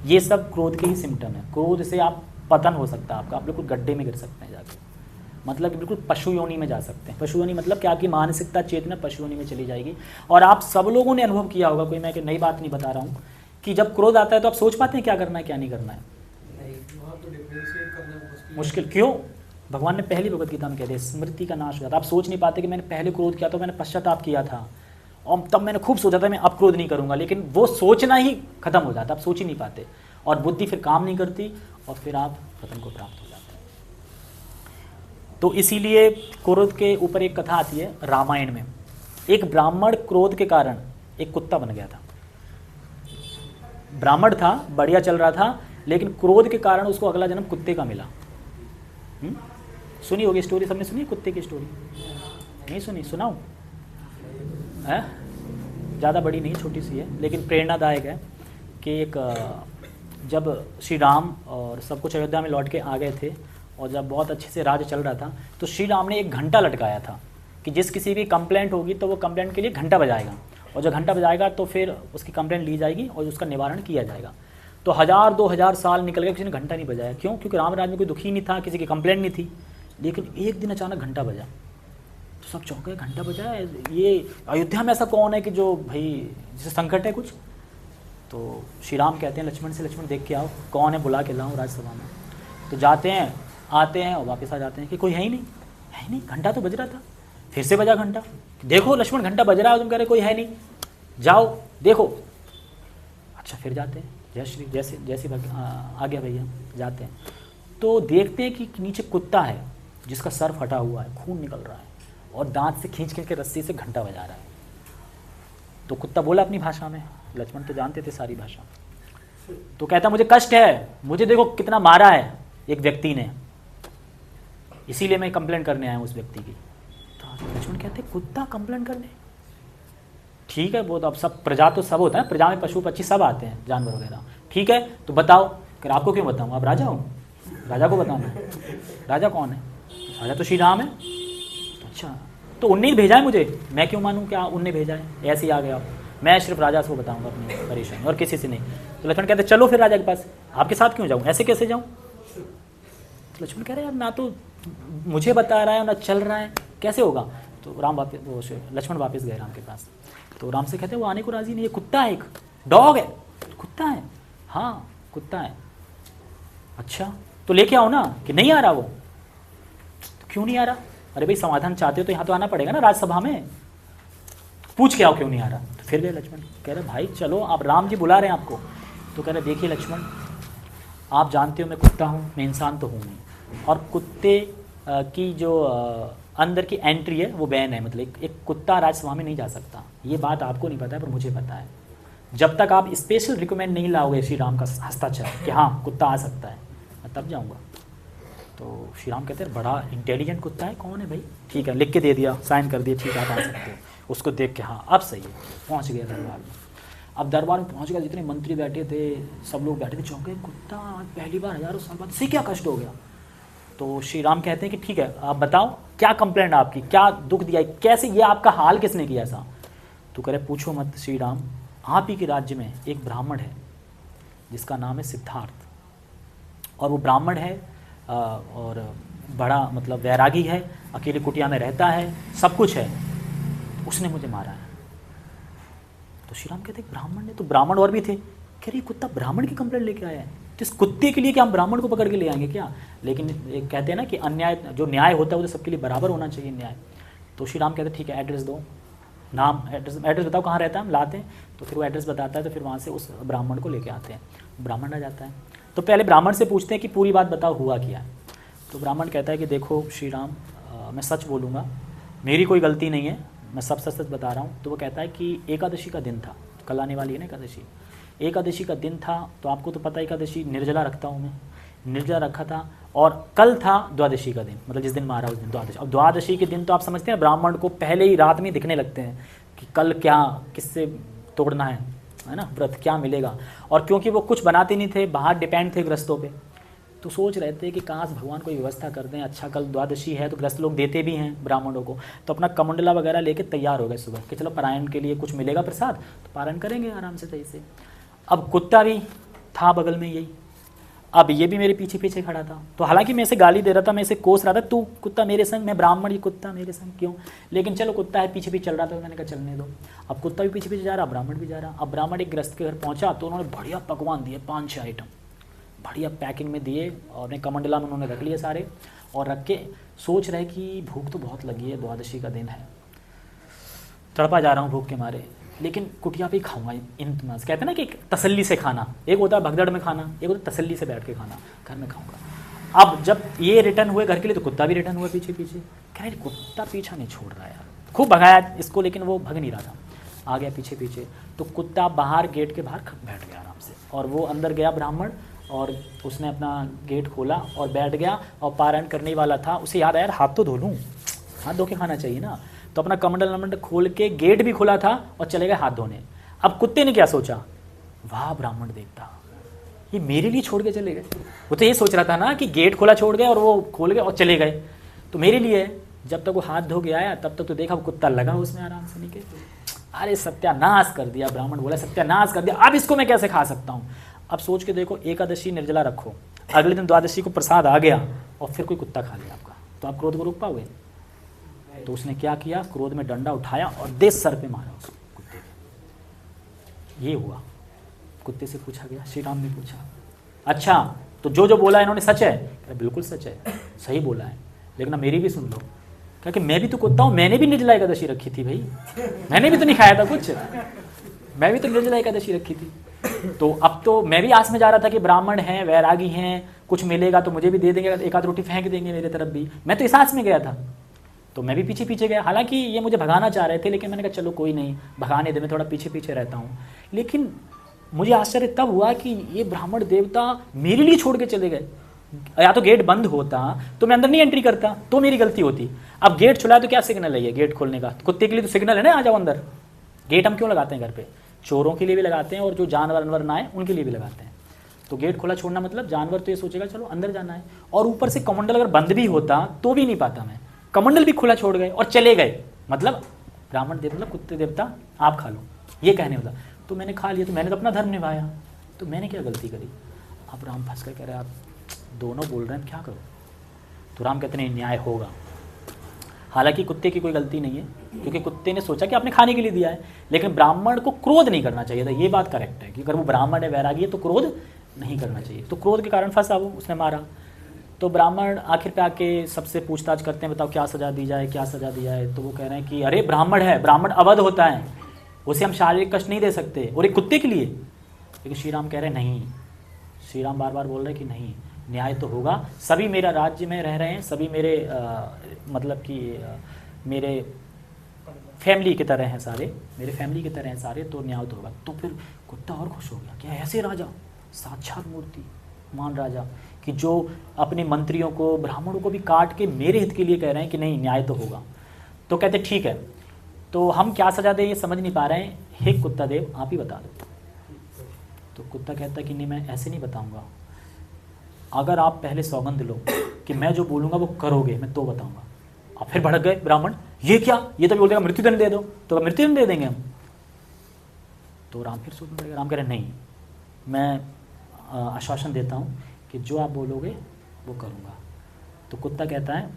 ये सब क्रोध के ही सिम्टम है। क्रोध से आप पतन हो सकता है आपका, आप बिल्कुल गड्ढे में गिर सकते हैं जाके, मतलब बिल्कुल पशु योनि में जा सकते हैं। पशु योनि मतलब क्या, आपकी मानसिकता चेतना पशु योनि में चली जाएगी। और आप सब लोगों ने अनुभव किया होगा, कोई मैं नई बात नहीं बता रहा हूँ, कि जब क्रोध आता है तो आप सोच पाते हैं क्या करना है क्या नहीं करना है? मुश्किल। क्यों? भगवान ने पहली भगवद गीता में कह दिया स्मृति का नाश हो जाता। आप सोच नहीं पाते कि मैंने पहले क्रोध किया तो मैंने पश्चाताप किया था और तब मैंने खूब सोचा था मैं अब क्रोध नहीं करूंगा, लेकिन वो सोचना ही खत्म हो जाता, आप सोच ही नहीं पाते और बुद्धि फिर काम नहीं करती और फिर आप पतन को प्राप्त हो जाते हैं। तो इसीलिए क्रोध के ऊपर एक कथा आती है रामायण में। एक ब्राह्मण क्रोध के कारण एक कुत्ता बन गया था। ब्राह्मण था, बढ़िया चल रहा था, लेकिन क्रोध के कारण उसको अगला जन्म कुत्ते का मिला। सुनी होगी स्टोरी, सबने सुनी कुत्ते की स्टोरी? नहीं सुनी? सुनाऊं? है ज़्यादा बड़ी नहीं, छोटी सी है, लेकिन प्रेरणादायक है। कि एक जब श्री राम और सब कुछ अयोध्या में लौट के आ गए थे और जब बहुत अच्छे से राज्य चल रहा था, तो श्री राम ने एक घंटा लटकाया था कि जिस किसी भी कंप्लेंट होगी तो वो कंप्लेंट के लिए घंटा बजाएगा, और जब घंटा बजाएगा तो फिर उसकी कंप्लेंट ली जाएगी और उसका निवारण किया जाएगा। तो 1000-2000 साल निकल गए, किसी ने घंटा नहीं बजाया। क्यों? क्योंकि राम राज्य में कोई दुखी नहीं था, किसी की कंप्लेंट नहीं थी। लेकिन एक दिन अचानक घंटा बजा तो सब चौंक गए, घंटा बजा है, ये अयोध्या में ऐसा कौन है कि जो भाई जिसे संकट है कुछ? तो श्री राम कहते हैं लक्ष्मण से, लक्ष्मण देख के आओ कौन है, बुला के लाऊं राज्यसभा में। तो जाते हैं, आते हैं और वापस आ जाते हैं कि कोई है ही नहीं, घंटा तो बज रहा था। फिर से बजा घंटा, देखो लक्ष्मण घंटा बज रहा है, तुम कह रहे कोई है नहीं, जाओ देखो। अच्छा फिर जाते हैं, जय श्री जैसे आ गया भैया, जाते हैं तो देखते हैं कि नीचे कुत्ता है जिसका सर फटा हुआ है, खून निकल रहा है और दांत से खींच के रस्सी से घंटा बजा रहा है। तो कुत्ता बोला अपनी भाषा में, लक्ष्मण तो जानते थे सारी भाषा, तो कहता मुझे कष्ट है, मुझे देखो कितना मारा है एक व्यक्ति ने, इसीलिए मैं कंप्लेंट करने आया हूँ उस व्यक्ति की। तो लक्ष्मण कहते कुत्ता कंप्लेंट करने? ठीक है, वो तो अब सब प्रजा तो सब होता है, प्रजा में पशु पक्षी सब आते हैं, जानवर वगैरह। ठीक है तो बताओ। फिर आपको क्यों बताऊँ, आप राजा हो, राजा को बताऊँ मैं? राजा कौन है? राजा तो श्री राम है। अच्छा तो उनने ही भेजा है मुझे, मैं क्यों मानूं क्या उनने भेजा है? ऐसे ही आ गया, मैं सिर्फ राजा से बताऊंगा अपनी परेशानी और किसी से नहीं। तो लक्ष्मण कहते चलो फिर राजा के पास, आपके साथ क्यों जाऊँ, ऐसे कैसे जाऊँ? तो लक्ष्मण कह रहे यार ना तो मुझे बता रहा है ना चल रहा है, कैसे होगा? तो राम वापस, लक्ष्मण वापस गए राम के पास। तो राम से कहते वो आने को राजी नहीं, ये कुत्ता है, एक डॉग है। कुत्ता है? हाँ कुत्ता है। अच्छा तो लेके आओ ना। कि नहीं आ रहा वो। तो क्यों नहीं आ रहा? अरे भाई समाधान चाहते हो तो यहाँ तो आना पड़ेगा ना राज्यसभा में, पूछ के आओ क्यों नहीं आ रहा। तो फिर गए लक्ष्मण, कह रहे भाई चलो आप, राम जी बुला रहे हैं आपको। तो कह रहे देखिए लक्ष्मण, आप जानते हो मैं कुत्ता हूँ, मैं इंसान तो हूँ नहीं, और कुत्ते की जो अंदर की एंट्री है वो बैन है, मतलब एक कुत्ता राज्यसभा में नहीं जा सकता। ये बात आपको नहीं पता है पर मुझे पता है। जब तक आप स्पेशल रिकमेंड नहीं लाओगे श्री राम का हस्ताक्षर कि हाँ कुत्ता आ सकता है, मैं तब जाऊँगा। तो श्री राम कहते हैं बड़ा इंटेलिजेंट कुत्ता है, कौन है भाई? ठीक है, लिख के दे दिया, साइन कर दिया, ठीक है आप आ सकते हो। उसको देख के हाँ अब सही है, पहुँच गया दरबार में। अब दरबार में पहुँच गया, जितने मंत्री बैठे थे सब लोग बैठे थे, चौंके, कुत्ता पहली बार 1000 साल बाद से क्या कष्ट हो गया? तो श्री राम कहते हैं कि ठीक है आप बताओ क्या कंप्लेंट आपकी, क्या दुख दिया, कैसे ये आपका हाल किसने किया ऐसा? तो कह रहे पूछो मत श्री राम, आप ही के राज्य में एक ब्राह्मण है जिसका नाम है सिद्धार्थ, और वो ब्राह्मण है और बड़ा मतलब वैरागी है, अकेले कुटिया में रहता है, सब कुछ है, उसने मुझे मारा है। तो श्री राम कहते ब्राह्मण ने? तो ब्राह्मण और भी थे, कह रही कुत्ता ब्राह्मण की कंप्लेंट लेके आया है, तो इस कुत्ते के लिए क्या हम ब्राह्मण को पकड़ के ले आएंगे क्या? लेकिन एक कहते हैं ना कि अन्याय, जो न्याय होता है वो तो सबके लिए बराबर होना चाहिए न्याय। तो श्री राम कहते हैं ठीक है, एड्रेस दो, नाम एड्रेस बताओ कहाँ रहता है, हम लाते हैं। तो फिर वो एड्रेस बताता है, तो फिर वहाँ से उस ब्राह्मण को लेके आते हैं। ब्राह्मण आ जाता है, तो पहले ब्राह्मण से पूछते हैं कि पूरी बात बताओ हुआ क्या है। तो ब्राह्मण कहता है कि देखो श्री राम, मैं सच बोलूँगा, मेरी कोई गलती नहीं है, मैं सब सच सच बता रहा हूँ। तो वो कहता है कि एकादशी का दिन था, कल आने वाली है ना एकादशी, एकादशी का दिन था, तो आपको तो पता है एकादशी निर्जला रखता हूँ मैं, निर्जला रखा था, और कल था द्वादशी का दिन, मतलब जिस दिन मारा उस दिन द्वादशी। अब द्वादशी के दिन तो आप समझते हैं ब्राह्मण को पहले ही रात में दिखने लगते हैं कि कल क्या किससे तोड़ना है ना, व्रत क्या मिलेगा। और क्योंकि वो कुछ बनाते नहीं थे, बाहर डिपेंड थे ग्रस्तों पे, तो सोच रहे थे कि काश भगवान कोई व्यवस्था कर दें, अच्छा कल द्वादशी है तो ग्रस्त लोग देते भी हैं ब्राह्मणों को। तो अपना कमंडला वगैरह लेके तैयार हो गए सुबह कि चलो पारायण के लिए कुछ मिलेगा प्रसाद, तो पारायण करेंगे आराम से सही से। अब कुत्ता भी था बगल में यही, अब ये भी मेरे पीछे पीछे खड़ा था। तो हालांकि मैं इसे गाली दे रहा था, मैं इसे कोस रहा था, तू कुत्ता मेरे संग, मैं ब्राह्मण, ये कुत्ता मेरे संग क्यों? लेकिन चलो कुत्ता है, पीछे पीछे चल रहा था, तो मैंने कहा चलने दो। अब कुत्ता भी पीछे पीछे जा रहा, ब्राह्मण भी जा रहा। अब ब्राह्मण एक ग्रस्त के घर पहुंचा, तो उन्होंने बढ़िया पकवान दिए, 5-6 आइटम बढ़िया पैकिंग में दिए, और अपने कमंडला में उन्होंने रख लिए सारे, और रख के सोच रहे कि भूख तो बहुत लगी है, द्वादशी का दिन है, तड़पा जा रहा हूँ भूख के मारे, लेकिन कुटिया पे ही खाऊंगा इंतमास। कहते हैं ना कि तसल्ली से खाना, एक होता है भगदड़ में खाना, एक होता है तसल्ली से बैठ के खाना, घर में खाऊंगा। अब जब ये रिटर्न हुए घर के लिए, तो कुत्ता भी रिटर्न हुआ पीछे पीछे। कह रहे कुत्ता पीछा नहीं छोड़ रहा यार, खूब भगाया इसको, लेकिन वो भग नहीं रहा था, आ गया पीछे पीछे। तो कुत्ता बाहर गेट के बाहर बैठ गया आराम से, और वो अंदर गया ब्राह्मण, और उसने अपना गेट खोला और बैठ गया, और पारायण करने वाला था, उसे याद आया हाथ तो धो लूँ, हाथ धो के खाना चाहिए ना। तो अपना कमंडल खोल के गेट भी खुला था और चले गए हाथ धोने। अब कुत्ते ने क्या सोचा, वाह ब्राह्मण देवता, ये मेरे लिए छोड़ के चले गए। वो तो ये सोच रहा था ना कि गेट खोला छोड़ गए और वो खोल गए और चले गए, तो मेरे लिए। जब तक वो हाथ धो के आया तब तक तो देखा वो कुत्ता लगा उसमें आराम से नीचे। अरे सत्यानाश कर दिया, ब्राह्मण बोला सत्यानाश कर दिया, अब इसको मैं कैसे खा सकता हूँ। अब सोच के देखो, एकादशी निर्जला रखो, अगले दिन द्वादशी को प्रसाद आ गया और फिर कोई कुत्ता खा लिया आपका, तो आप क्रोध को रोक पाओगे? तो उसने क्या किया, क्रोध में डंडा उठाया और दे सर पे मारा उस कुत्ते के। ये हुआ। कुत्ते से पूछा गया, श्री राम ने पूछा, अच्छा तो जो जो बोला इन्होंने सच है? बिल्कुल सच है, सही बोला है, लेकिन मेरी भी सुन लो। क्या कि मैं भी तो कुत्ता हूँ, मैंने भी निर्जला एकादशी रखी थी भाई, मैंने भी तो नहीं खाया था कुछ, मैं भी तो निर्जला एकादशी रखी थी। तो अब तो मैं भी आस में जा रहा था कि ब्राह्मण हैं, वैरागी हैं, कुछ मिलेगा तो मुझे भी दे देंगे, एक आध रोटी फेंक देंगे मेरे तरफ भी, मैं तो इस आस में गया था। तो मैं भी पीछे पीछे गया, हालांकि ये मुझे भगाना चाह रहे थे, लेकिन मैंने कहा चलो कोई नहीं, भगाने दे, मैं थोड़ा पीछे पीछे रहता हूँ। लेकिन मुझे आश्चर्य तब हुआ कि ये ब्राह्मण देवता मेरे लिए छोड़ के चले गए। या तो गेट बंद होता तो मैं अंदर नहीं एंट्री करता, तो मेरी गलती होती। अब गेट खुला तो क्या सिग्नल है ये गेट खोलने का? कुत्ते के लिए तो सिग्नल है ना, आ जाओ अंदर। गेट हम क्यों लगाते हैं घर पे? चोरों के लिए भी लगाते हैं, और जो जानवर अनवर ना आए उनके लिए भी लगाते हैं। तो गेट खुला छोड़ना मतलब जानवर तो ये सोचेगा चलो अंदर जाना है। और ऊपर से कमंडल अगर बंद भी होता तो भी नहीं पाता मैं, कमंडल भी खुला छोड़ गए और चले गए, मतलब ब्राह्मण देवता मतलब कुत्ते देवता आप खा लो, ये कहने वाला। तो मैंने खा लिया, तो मैंने तो अपना धर्म निभाया, तो मैंने क्या गलती करी? अब राम फंस कर कह रहे आप दोनों बोल रहे हैं, क्या करो? तो राम कहते नहीं, न्याय होगा। हालांकि कुत्ते की कोई गलती नहीं है, क्योंकि कुत्ते ने सोचा कि आपने खाने के लिए दिया है, लेकिन ब्राह्मण को क्रोध नहीं करना चाहिए था, ये बात करेक्ट है कि अगर वो ब्राह्मण है, वैरागी है, तो क्रोध नहीं करना चाहिए। तो क्रोध के कारण फंसा वो, उसने मारा। तो ब्राह्मण आखिर पे आके सबसे पूछताछ करते हैं, बताओ क्या सजा दी जाए, क्या सजा दी जाए? तो वो कह रहे हैं कि अरे ब्राह्मण है, ब्राह्मण अवध होता है, उसे हम शारीरिक कष्ट नहीं दे सकते, और एक कुत्ते के लिए। लेकिन श्री राम कह रहे हैं नहीं, श्री राम बार बार बोल रहे हैं कि नहीं, न्याय तो होगा, सभी मेरा राज्य में रह रहे हैं, सभी मेरे मतलब कि मेरे फैमिली की तरह हैं सारे, मेरे फैमिली की तरह हैं सारे, तो न्याय तो होगा। तो फिर कुत्ता और खुश हो गया कि ऐसे राजा, साक्षात मूर्ति मान राजा, कि जो अपने मंत्रियों को, ब्राह्मणों को भी काट के मेरे हित के लिए कह रहे हैं कि नहीं न्याय तो होगा। तो कहते ठीक है, तो हम क्या सजा दें ये समझ नहीं पा रहे हैं, हे कुत्ता देव आप ही बता दो। तो कुत्ता कहता है कि नहीं, मैं ऐसे नहीं बताऊंगा, अगर आप पहले सौगंध लो कि मैं जो बोलूँगा वो करोगे, मैं तो बताऊंगा। अब फिर भड़क गए ब्राह्मण, ये क्या, ये तो बोल देगा मृत्युदंड दे दो, तो मृत्युदंड दे देंगे हम। तो राम फिर सोचने लगे, राम कह रहे नहीं, मैं आश्वासन देता हूँ कि जो आप बोलोगे वो करूँगा। तो कुत्ता कहता है,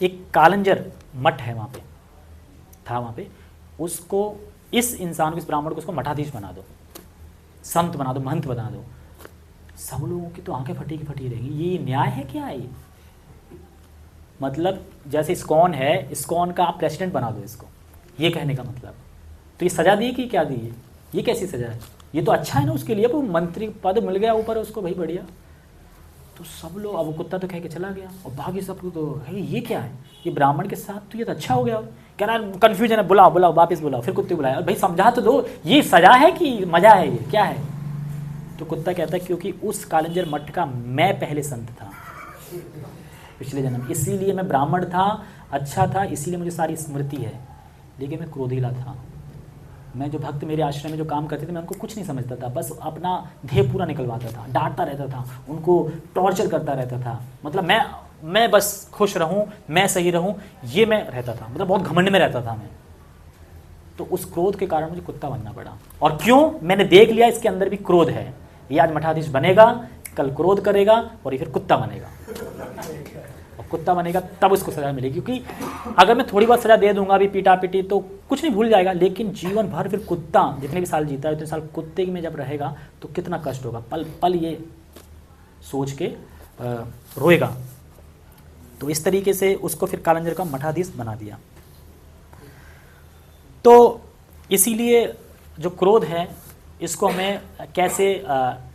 एक कालंजर मठ है वहाँ पे, था वहाँ पे, उसको इस इंसान को, इस ब्राह्मण को उसको मठाधीश बना दो, संत बना दो, महंत बना दो, सब लोगों की तो आंखें फटी की फटी रहेंगी। ये न्याय है क्या ये? मतलब जैसे इस्कॉन है, इस्कॉन का आप प्रेसिडेंट बना दो इसको, ये कहने का मतलब। तो ये सज़ा दी कि क्या दी है? ये कैसी सज़ा है? ये तो अच्छा है ना उसके लिए, वो मंत्री पद मिल गया ऊपर उसको, भाई बढ़िया। तो सब लोग, अब वो कुत्ता तो कह के चला गया और बाकी सब तो है ये क्या है, ये ब्राह्मण के साथ तो ये तो अच्छा हो गया। कह रहा कन्फ्यूजन है, बुलाओ बुलाओ वापस बुलाओ, फिर कुत्ते बुलाया, और भाई समझा तो दो, ये सजा है कि मजा है, ये क्या है? तो कुत्ता कहता है क्योंकि उस कालंजर मठ का मैं पहले संत था पिछले जन्म, इसीलिए मैं ब्राह्मण था, अच्छा था, इसीलिए मुझे सारी स्मृति है, लेकिन मैं क्रोधीला था। मैं जो भक्त मेरे आश्रम में जो काम करते थे, मैं उनको कुछ नहीं समझता था, बस अपना ध्येय पूरा निकलवाता था, डांटता रहता था, उनको टॉर्चर करता रहता था। मतलब मैं बस खुश रहूं, मैं सही रहूं, ये मैं रहता था, मतलब बहुत घमंड में रहता था मैं। तो उस क्रोध के कारण मुझे कुत्ता बनना पड़ा। और क्यों? मैंने देख लिया इसके अंदर भी क्रोध है, ये आज मठाधीश बनेगा, कल क्रोध करेगा और ये फिर कुत्ता बनेगा, और कुत्ता बनेगा तब उसको सजा मिलेगी। क्योंकि अगर मैं थोड़ी बहुत सजा दे दूंगा, अभी पीटा पीटी, तो कुछ नहीं भूल जाएगा, लेकिन जीवन भर फिर कुत्ता जितने भी साल जीता है उतने साल कुत्ते में जब रहेगा तो कितना कष्ट होगा, पल पल ये सोच के रोएगा। तो इस तरीके से उसको फिर कालंजर का मठाधीश बना दिया। तो इसीलिए जो क्रोध है इसको हमें कैसे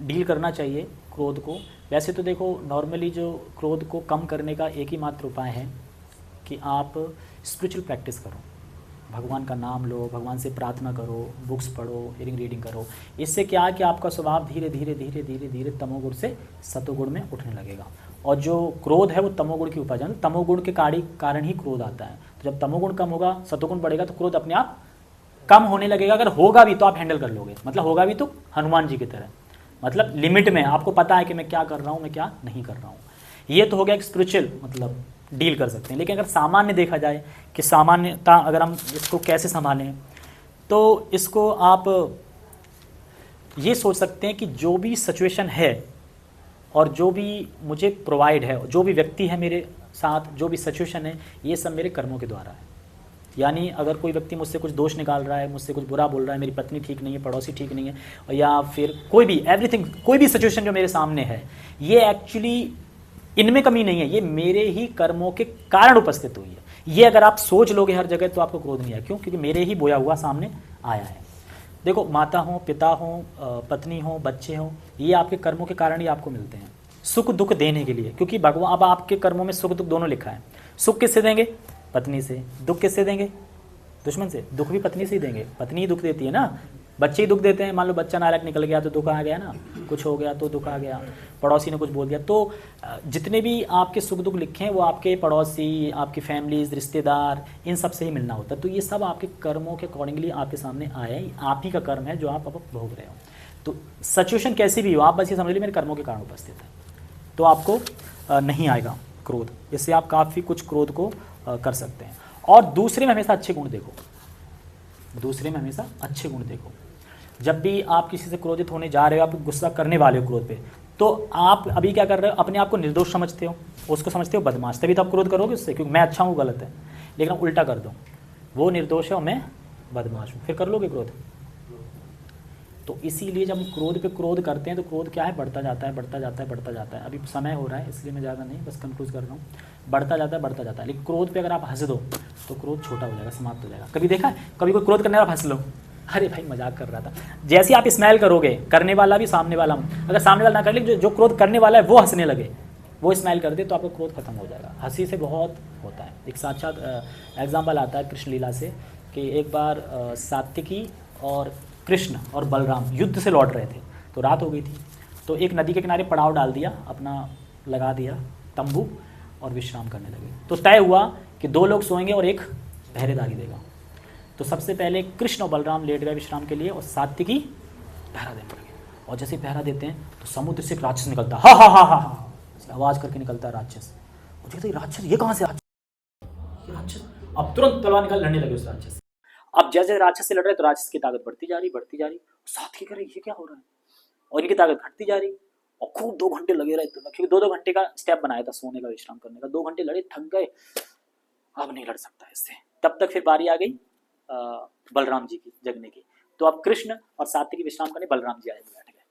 डील करना चाहिए क्रोध को। वैसे तो देखो नॉर्मली जो क्रोध को कम करने का एक ही मात्र उपाय है कि आप स्पिरिचुअल प्रैक्टिस करो, भगवान का नाम लो, भगवान से प्रार्थना करो, बुक्स पढ़ो, रीडिंग करो। इससे क्या है कि आपका स्वभाव धीरे धीरे धीरे धीरे धीरे तमोगुण से सतोगुण में उठने लगेगा। और जो क्रोध है वो तमोगुण की उपज है, तमोगुण के कारण ही क्रोध आता है। तो जब तमोगुण कम होगा, सतोगुण बढ़ेगा, तो क्रोध अपने आप कम होने लगेगा। अगर होगा भी तो आप हैंडल कर लोगे, मतलब होगा भी तो हनुमान जी की तरह, मतलब लिमिट में, आपको पता है कि मैं क्या कर रहा हूँ, मैं क्या नहीं कर रहा हूँ। ये तो हो गया एक स्पिरिचुअल, मतलब डील कर सकते हैं। लेकिन अगर सामान्य देखा जाए कि सामान्यता अगर हम इसको कैसे संभालें, तो इसको आप ये सोच सकते हैं कि जो भी सिचुएशन है और जो भी मुझे प्रोवाइड है, जो भी व्यक्ति है मेरे साथ, जो भी सिचुएशन है, ये सब मेरे कर्मों के द्वारा है। यानी अगर कोई व्यक्ति मुझसे कुछ दोष निकाल रहा है, मुझसे कुछ बुरा बोल रहा है, मेरी पत्नी ठीक नहीं है, पड़ोसी ठीक नहीं है, या फिर कोई भी एवरीथिंग, कोई भी सिचुएशन जो मेरे सामने है, ये एक्चुअली इनमें कमी नहीं है, ये मेरे ही कर्मों के कारण उपस्थित हुई है। ये अगर आप सोच लोगे हर जगह तो आपको क्रोध नहीं आया। क्यों? क्योंकि मेरे ही बोया हुआ सामने आया है। देखो माता हो, पिता हो, पत्नी हो, बच्चे हो, ये आपके कर्मों के कारण ही आपको मिलते हैं, सुख दुख देने के लिए। क्योंकि भगवान, अब आपके कर्मों में सुख दुख दोनों लिखा है। सुख किससे देंगे? पत्नी से। दुख किससे देंगे? दुश्मन से। दुख भी पत्नी से ही देंगे, पत्नी ही दुख देती है ना, बच्चे ही दुख देते हैं। मान लो बच्चा नालायक निकल गया तो दुख आ गया ना, कुछ हो गया तो दुख आ गया, पड़ोसी ने कुछ बोल दिया। तो जितने भी आपके सुख दुख लिखे हैं वो आपके पड़ोसी, आपकी फैमिलीज, रिश्तेदार, इन सब से ही मिलना होता है। तो ये सब आपके कर्मों के अकॉर्डिंगली आपके सामने आया है, आप ही का कर्म है जो आप अब भोग रहे हो। तो सिचुएशन कैसी भी हो, आप बस ये समझ लीजिए मेरे कर्मों के कारण उपस्थित है, तो आपको नहीं आएगा क्रोध। इससे आप काफ़ी कुछ क्रोध को कर सकते हैं। और दूसरे में हमेशा अच्छे गुण देखो, दूसरे में हमेशा अच्छे गुण देखो। जब भी आप किसी से क्रोधित होने जा रहे हो, आप गुस्सा करने वाले हो क्रोध पे, तो आप अभी क्या कर रहे हो? अपने आप को निर्दोष समझते हो, उसको समझते हो बदमाश, तभी तो आप क्रोध करोगे उससे, क्योंकि मैं अच्छा हूँ गलत है। लेकिन आप उल्टा कर दो, वो निर्दोष है और मैं बदमाश हूँ, फिर कर लोगे क्रोध। तो इसीलिए जब हम क्रोध पे क्रोध करते हैं तो क्रोध क्या है? बढ़ता जाता है, बढ़ता जाता है, बढ़ता जाता है। अभी समय हो रहा है इसलिए मैं ज़्यादा नहीं, बस कंक्लूड कर रहा हूँ। बढ़ता जाता है, बढ़ता जाता है। लेकिन क्रोध पे अगर आप हंस दो तो क्रोध छोटा हो जाएगा, समाप्त हो जाएगा। कभी देखा है कभी कोई क्रोध करने वाला हंस लो, अरे भाई मजाक कर रहा था। जैसे आप स्माइल करोगे, करने वाला भी, सामने वाला, अगर सामने वाला ना कर ले, जो क्रोध करने वाला है वो हंसने लगे, वो स्माइल कर दे, तो आपका क्रोध खत्म हो जाएगा। हंसी से बहुत होता है। एक साक्षात एग्जाम्पल आता है कृष्ण लीला से कि एक बार सात्विकी और कृष्ण और बलराम युद्ध से लौट रहे थे, तो रात हो गई थी। तो एक नदी के किनारे पड़ाव डाल दिया, अपना लगा दिया तंबू, और विश्राम करने लगे। तो तय हुआ कि 2 लोग सोएंगे और एक पहरेदारी देगा। तो सबसे पहले कृष्ण और बलराम लेट गए विश्राम के लिए, और सात्विकी पहरा देने लगे। और जैसे पहरा देते हैं तो समुद्र से एक राक्षस निकलता है, हा हा हा हा हा आवाज़ करके निकलता है राक्षस। और देखते राक्षस, ये कहाँ से राक्षस? अब तुरंत तलवार निकाल लड़ने लगे उस राक्षस से। अब जैसे राक्षस से लड़ रहे तो राक्षस की ताकत बढ़ती जा रही, बढ़ती जा रही। साथ की करे ये क्या हो रहा है, और इनकी ताकत घटती जा रही। और खूब 2 घंटे लगे रहे, क्योंकि 2-2 घंटे का स्टेप बनाया था सोने का, विश्राम करने का। 2 घंटे लड़े, थक गए, अब नहीं लड़ सकता इससे। तब तक फिर बारी आ गई बलराम जी की जगने की। तो अब कृष्ण और सात्विकी विश्राम करने बलराम जी आए बैठ गए।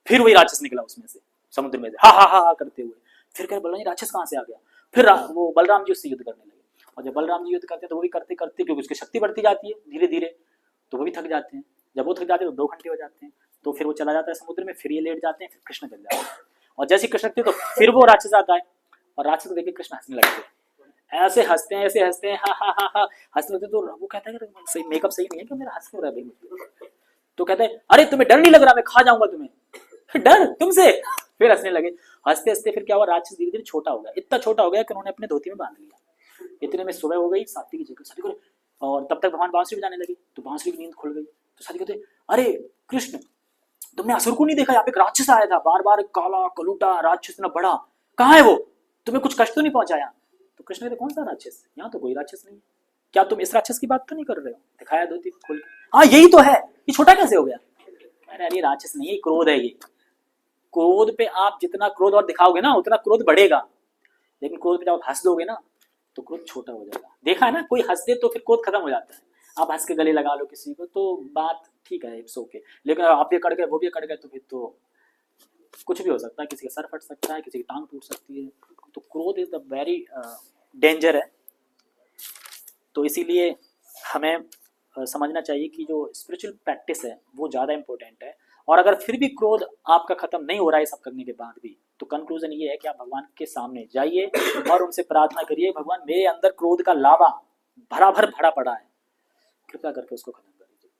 फिर वही राक्षस निकला उसमें से, समुद्र में से, हा हा हा हा करते हुए। फिर कह बलराम जी राक्षस कहाँ से आ गया? फिर वो बलराम जी उससे युद्ध करने लगे। और जब बलराम जी युद्ध करते हैं तो वो भी करते करते, क्योंकि उसकी शक्ति बढ़ती जाती है धीरे धीरे, तो वो भी थक जाते हैं। जब वो थक जाते हैं तो 2 घंटे हो जाते हैं, तो फिर वो चला जाता है समुद्र में, फिर ये लेट जाते हैं, फिर कृष्ण चल जाते हैं। और जैसे कृष्ण तो फिर वो राक्षस आता है, और राक्षस को देख के कृष्ण हंसने लगते हैं, ऐसे हंसते हैं, ऐसे हंसते हैं, हा हा हा हा हंसने लगते। तो वो कहता है कि सही मेकअप सही नहीं है कि मेरा हंस क्यों रहा है भाई? तो कहता है अरे तुम्हें डर नहीं लग रहा, मैं खा जाऊंगा तुम्हें, डर तुमसे? फिर हंसने लगे। हंसते हंसते फिर क्या हुआ, राक्षस धीरे धीरे छोटा हो गया, इतना छोटा हो गया कि उन्होंने अपने धोती में बांध लिया। इतने में सुबह हो गई, सात्विकी की जगह सात्विकी, और तब तक भगवान बांसुरी बजाने लगे, तो बांसुरी की नींद खुल गई। तो सात्विकी कहते अरे कृष्ण, तुमने असुर को नहीं देखा? यहाँ पे एक राक्षस आया था, बार बार काला कलूटा राक्षस इतना बड़ा, कहाँ है वो? तुम्हें कुछ कष्ट तो नहीं पहुंचाया? तो कृष्ण कहते कौन सा राक्षस? यहाँ तो कोई राक्षस नहीं। क्या तुम इस राक्षस की बात तो नहीं कर रहे हो? दिखाया धोती खोल के, हाँ यही तो है, ये छोटा कैसे हो गया? अरे राक्षस नहीं है, क्रोध है ये। क्रोध पे आप जितना क्रोध और दिखाओगे ना, उतना क्रोध बढ़ेगा, लेकिन क्रोध पे जब आप हंस दोगे ना, तो क्रोध छोटा हो जाएगा। देखा है ना, कोई हंस दे तो फिर क्रोध खत्म हो जाता है। आप हंस के गले लगा लो किसी को तो बात ठीक है, इट्स ओके, लेकिन आप ये कट गए वो भी कट गए तो फिर तो कुछ भी हो सकता है, किसी का सर फट सकता है, किसी की टांग टूट सकती है। तो क्रोध इज द वेरी डेंजर है। तो इसीलिए हमें समझना चाहिए कि जो स्पिरिचुअल प्रैक्टिस है वो ज़्यादा इंपॉर्टेंट है। और अगर फिर भी क्रोध आपका खत्म नहीं हो रहा है सब करने के बाद भी, तो कंक्लूजन ये है कि आप भगवान के सामने जाइए और उनसे प्रार्थना करिए, भगवान मेरे अंदर क्रोध का लावा भरा भरा पड़ा है, कृपया करके उसको खत्म कर दीजिए।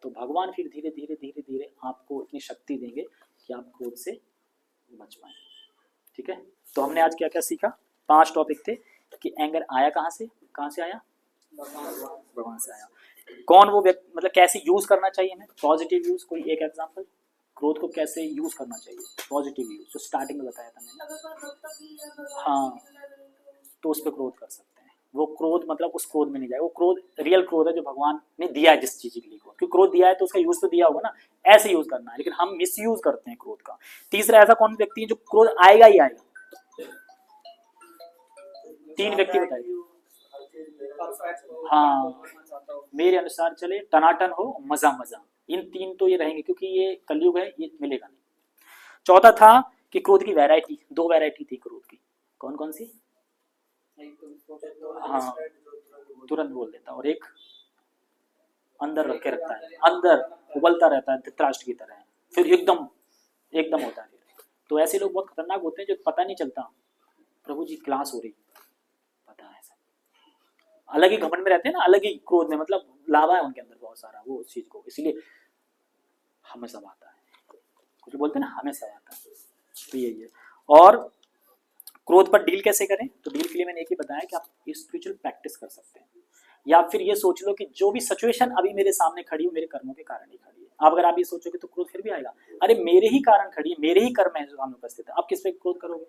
तो भगवान फिर धीरे धीरे धीरे धीरे आपको इतनी शक्ति देंगे कि आप क्रोध से बच पाए। ठीक है, तो हमने आज क्या क्या सीखा? 5 टॉपिक थे कि एंगर आया कहाँ से आया? भगवान से आया। कौन वो व्यक्ति, मतलब कैसे यूज करना चाहिए हमें? Positive use. कोई एक एग्जांपल, क्रोध को कैसे यूज करना चाहिए? पॉजिटिव यूज जो स्टार्टिंग में बताया था मैंने। हाँ, तो उस पर क्रोध कर सकते हैं। वो क्रोध मतलब उस क्रोध में नहीं जाए, वो क्रोध रियल क्रोध है जो भगवान ने दिया है जिस चीज के लिए, क्योंकि क्रोध दिया है तो उसका यूज तो दिया होगा ना, ऐसे यूज करना है। लेकिन हम मिस यूज करते हैं क्रोध का। तीसरा ऐसा कौन व्यक्ति है जो क्रोध आएगा ही आएगा? 3 व्यक्ति बताइए। हाँ, मेरे अनुसार चले, टनाटन हो, मजा मजा, इन 3 तो ये रहेंगे, क्योंकि ये कलयुग है, ये मिलेगा नहीं। चौथा था कि क्रोध की वैरायटी, 2 वैरायटी थी क्रोध की। कौन कौन सी? हाँ, तुरंत बोल देता, और एक अंदर रख के रखता है, अंदर उबलता रहता है धृतराष्ट्र की तरह, फिर एकदम होता है। तो ऐसे लोग बहुत खतरनाक होते हैं जो पता नहीं चलता प्रभु जी क्लास हो रही, पता है सब, अलग ही घमंड में रहते हैं ना, अलग ही क्रोध में, मतलब लावा है उनके अंदर बहुत सारा वो उस चीज को, इसीलिए हमें सब आता है, कुछ बोलते हैं ना हमें सब आता है, तो यही है। और क्रोध पर डील कैसे करें? तो डील के लिए मैंने एक ही बताया कि आप स्पिरिचुअल प्रैक्टिस कर सकते हैं, या फिर ये सोच लो कि जो भी सिचुएशन अभी मेरे सामने खड़ी हो मेरे कर्मों के कारण ही खड़ी है। अब अगर आप ये सोचोगे तो क्रोध फिर भी आएगा, अरे मेरे ही कारण खड़ी है, मेरे ही कर्म है जो सामने उपस्थित है, आप किस पे क्रोध करोगे?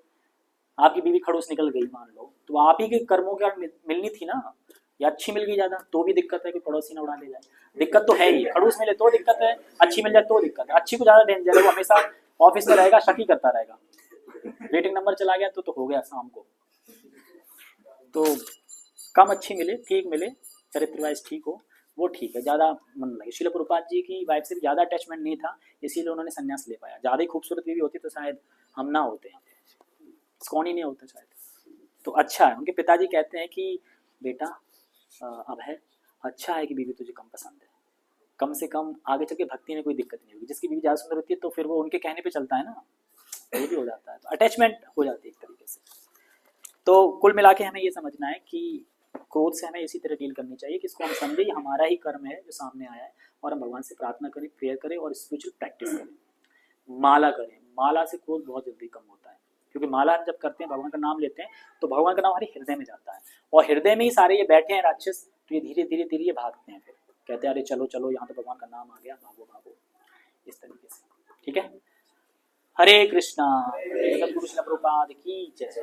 आपकी बीवी खड़ूस निकल गई मान लो, तो आप ही के कर्मों के कारण मिलनी थी ना, या अच्छी मिल गई ज्यादा तो भी दिक्कत है कि पड़ोसी ना उड़ा ले जाए, दिक्कत तो है ही। खड़ूस मिले तो दिक्कत है, अच्छी मिल जाए तो दिक्कत है। अच्छी को ज्यादा डेंजर है, वो हमेशा ऑफिस में रहेगा, शक ही करता रहेगा, रेटिंग नंबर चला गया तो हो गया शाम को। तो कम अच्छी मिले, ठीक मिले, चरित्र वाइज ठीक हो, वो ठीक है, ज्यादा मन लगे। श्रील प्रभुपाद जी की वाइफ से ज्यादा अटैचमेंट नहीं था, इसीलिए उन्होंने संन्यास ले पाया। ज्यादा ही खूबसूरत बीवी होती तो शायद हम ना होते, कौन ही नहीं होता शायद। तो अच्छा है, उनके पिताजी कहते हैं कि बेटा अब है, अच्छा है कि बीवी तुझे कम पसंद है, कम से कम आगे चल के भक्ति में कोई दिक्कत नहीं होगी। जिसकी बीवी ज़्यादा सुंदर होती है तो फिर वो उनके कहने पे चलता है ना, ये भी हो जाता है, तो अटैचमेंट हो जाती है एक तरीके से। तो कुल मिला के हमें ये समझना है कि क्रोध से हमें इसी तरह डील करनी चाहिए कि इसको हम समझे ये हमारा ही कर्म है जो सामने आया है, और हम भगवान से प्रार्थना करें, प्रेयर करें और स्पिरिचुअल प्रैक्टिस करें, माला करें। माला से क्रोध बहुत जल्दी कम होता है, क्योंकि माला जब करते हैं, भगवान का नाम लेते हैं, तो भगवान का नाम हमारे हृदय में जाता है, और हृदय में ही सारे ये बैठे हैं राक्षस, तो ये धीरे धीरे धीरे ये भागते हैं, फिर कहते हैं अरे चलो चलो यहाँ तो भगवान का नाम आ गया, भागो भागो, इस तरीके से। ठीक है, हरे कृष्णा। जगत गुरु श्रील प्रभुपाद की जय।